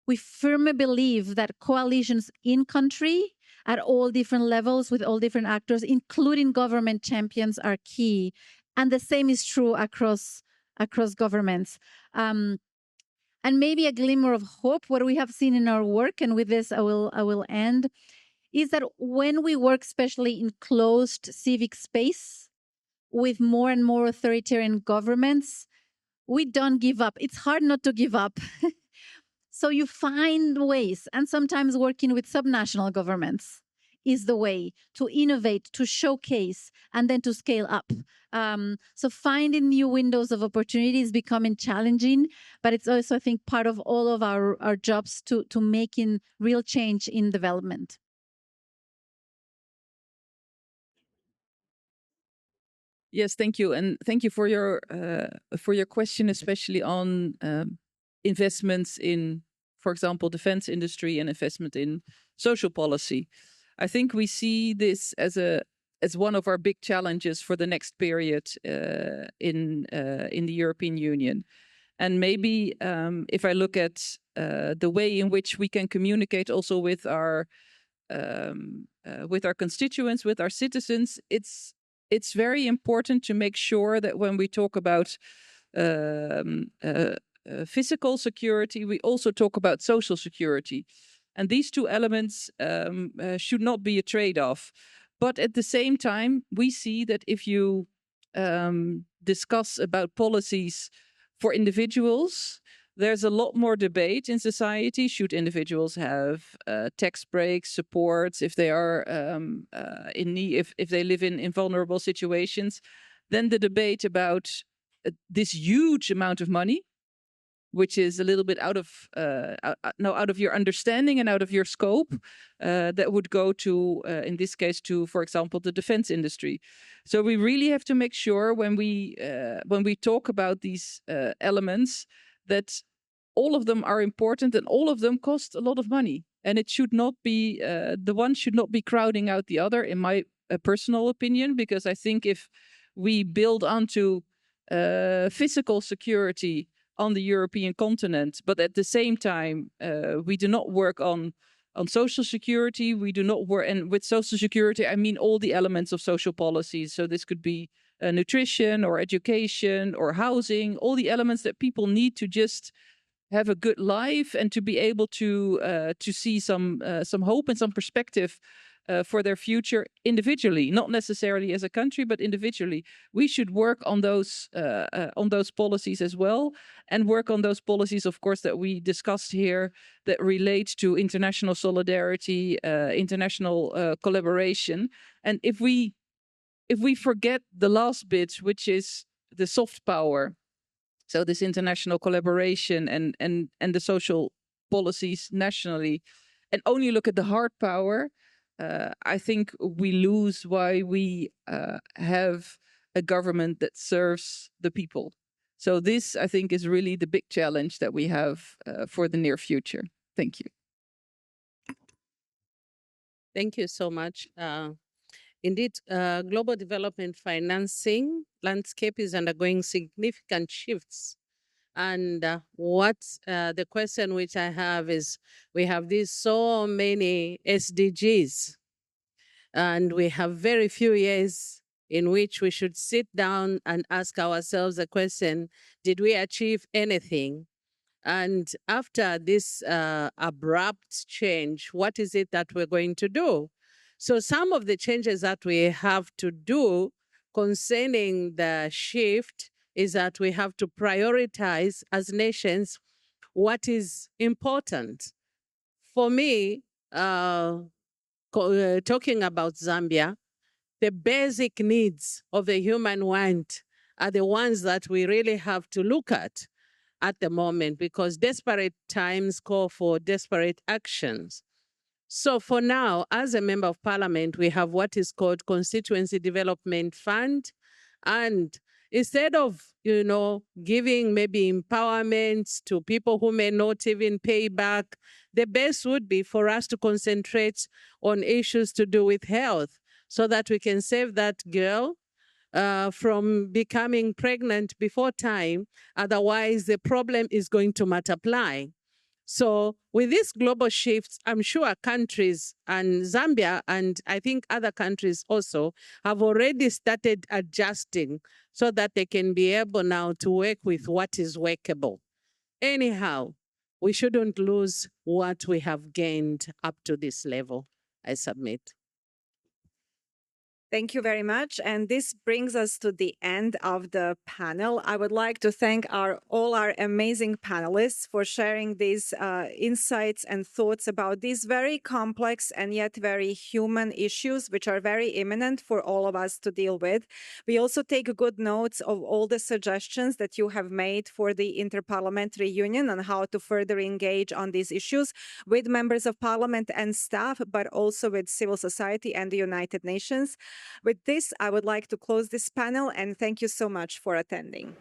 we firmly believe that coalitions in country at all different levels with all different actors, including government champions, are key. And the same is true across governments. And maybe a glimmer of hope, what we have seen in our work, and with this I will end, is that when we work especially in closed civic space with more and more authoritarian governments, we don't give up. It's hard not to give up. So you find ways, and sometimes working with subnational governments is the way to innovate, to showcase, and then to scale up. So finding new windows of opportunity is becoming challenging, but it's also, I think, part of all of our jobs to making real change in development. Yes, thank you, and thank you for your question, especially on investments in, for example, defense industry and investment in social policy. I think we see this as one of our big challenges for the next period in the European Union. And maybe if I look at the way in which we can communicate also with our constituents, with our citizens, it's very important to make sure that when we talk about physical security, we also talk about social security. And these two elements should not be a trade-off. But at the same time, we see that if you discuss about policies for individuals, there's a lot more debate in society. Should individuals have tax breaks, supports, if they are in need, if they live in vulnerable situations? Then the debate about this huge amount of money, which is a little bit out of your understanding and out of your scope, that would go to, in this case, to, for example, the defense industry. So we really have to make sure when we talk about these elements that all of them are important and all of them cost a lot of money. And it should not be, the one should not be crowding out the other, in my personal opinion, because I think if we build onto physical security on the European continent, but at the same time, we do not work on social security. We do not work, and with social security, I mean all the elements of social policies. So this could be nutrition or education or housing, all the elements that people need to just have a good life and to be able to see some hope and some perspective for their future individually, not necessarily as a country, but individually. We should work on those policies as well, and work on those policies, of course, that we discussed here that relate to international solidarity, international collaboration. And if we forget the last bit, which is the soft power, so this international collaboration and the social policies nationally, and only look at the hard power, I think we lose why we have a government that serves the people. So this, I think, is really the big challenge that we have for the near future. Thank you. Thank you so much. Indeed, global development financing landscape is undergoing significant shifts. And the question which I have is, we have these so many SDGs, and we have very few years in which we should sit down and ask ourselves the question, did we achieve anything? And after this abrupt change, what is it that we're going to do? So some of the changes that we have to do concerning the shift is that we have to prioritize as nations what is important. For me, talking about Zambia, the basic needs of the human want are the ones that we really have to look at the moment, because desperate times call for desperate actions. So for now, as a member of parliament, we have what is called Constituency Development Fund. And instead of, giving maybe empowerment to people who may not even pay back, the best would be for us to concentrate on issues to do with health, so that we can save that girl from becoming pregnant before time. Otherwise, the problem is going to multiply. So with these global shifts, I'm sure countries and Zambia, and I think other countries also, have already started adjusting so that they can be able now to work with what is workable. Anyhow, we shouldn't lose what we have gained up to this level. I submit. Thank you very much. And this brings us to the end of the panel. I would like to thank all our amazing panelists for sharing these insights and thoughts about these very complex and yet very human issues, which are very imminent for all of us to deal with. We also take good notes of all the suggestions that you have made for the Inter-Parliamentary Union on how to further engage on these issues with members of parliament and staff, but also with civil society and the United Nations. With this, I would like to close this panel and thank you so much for attending.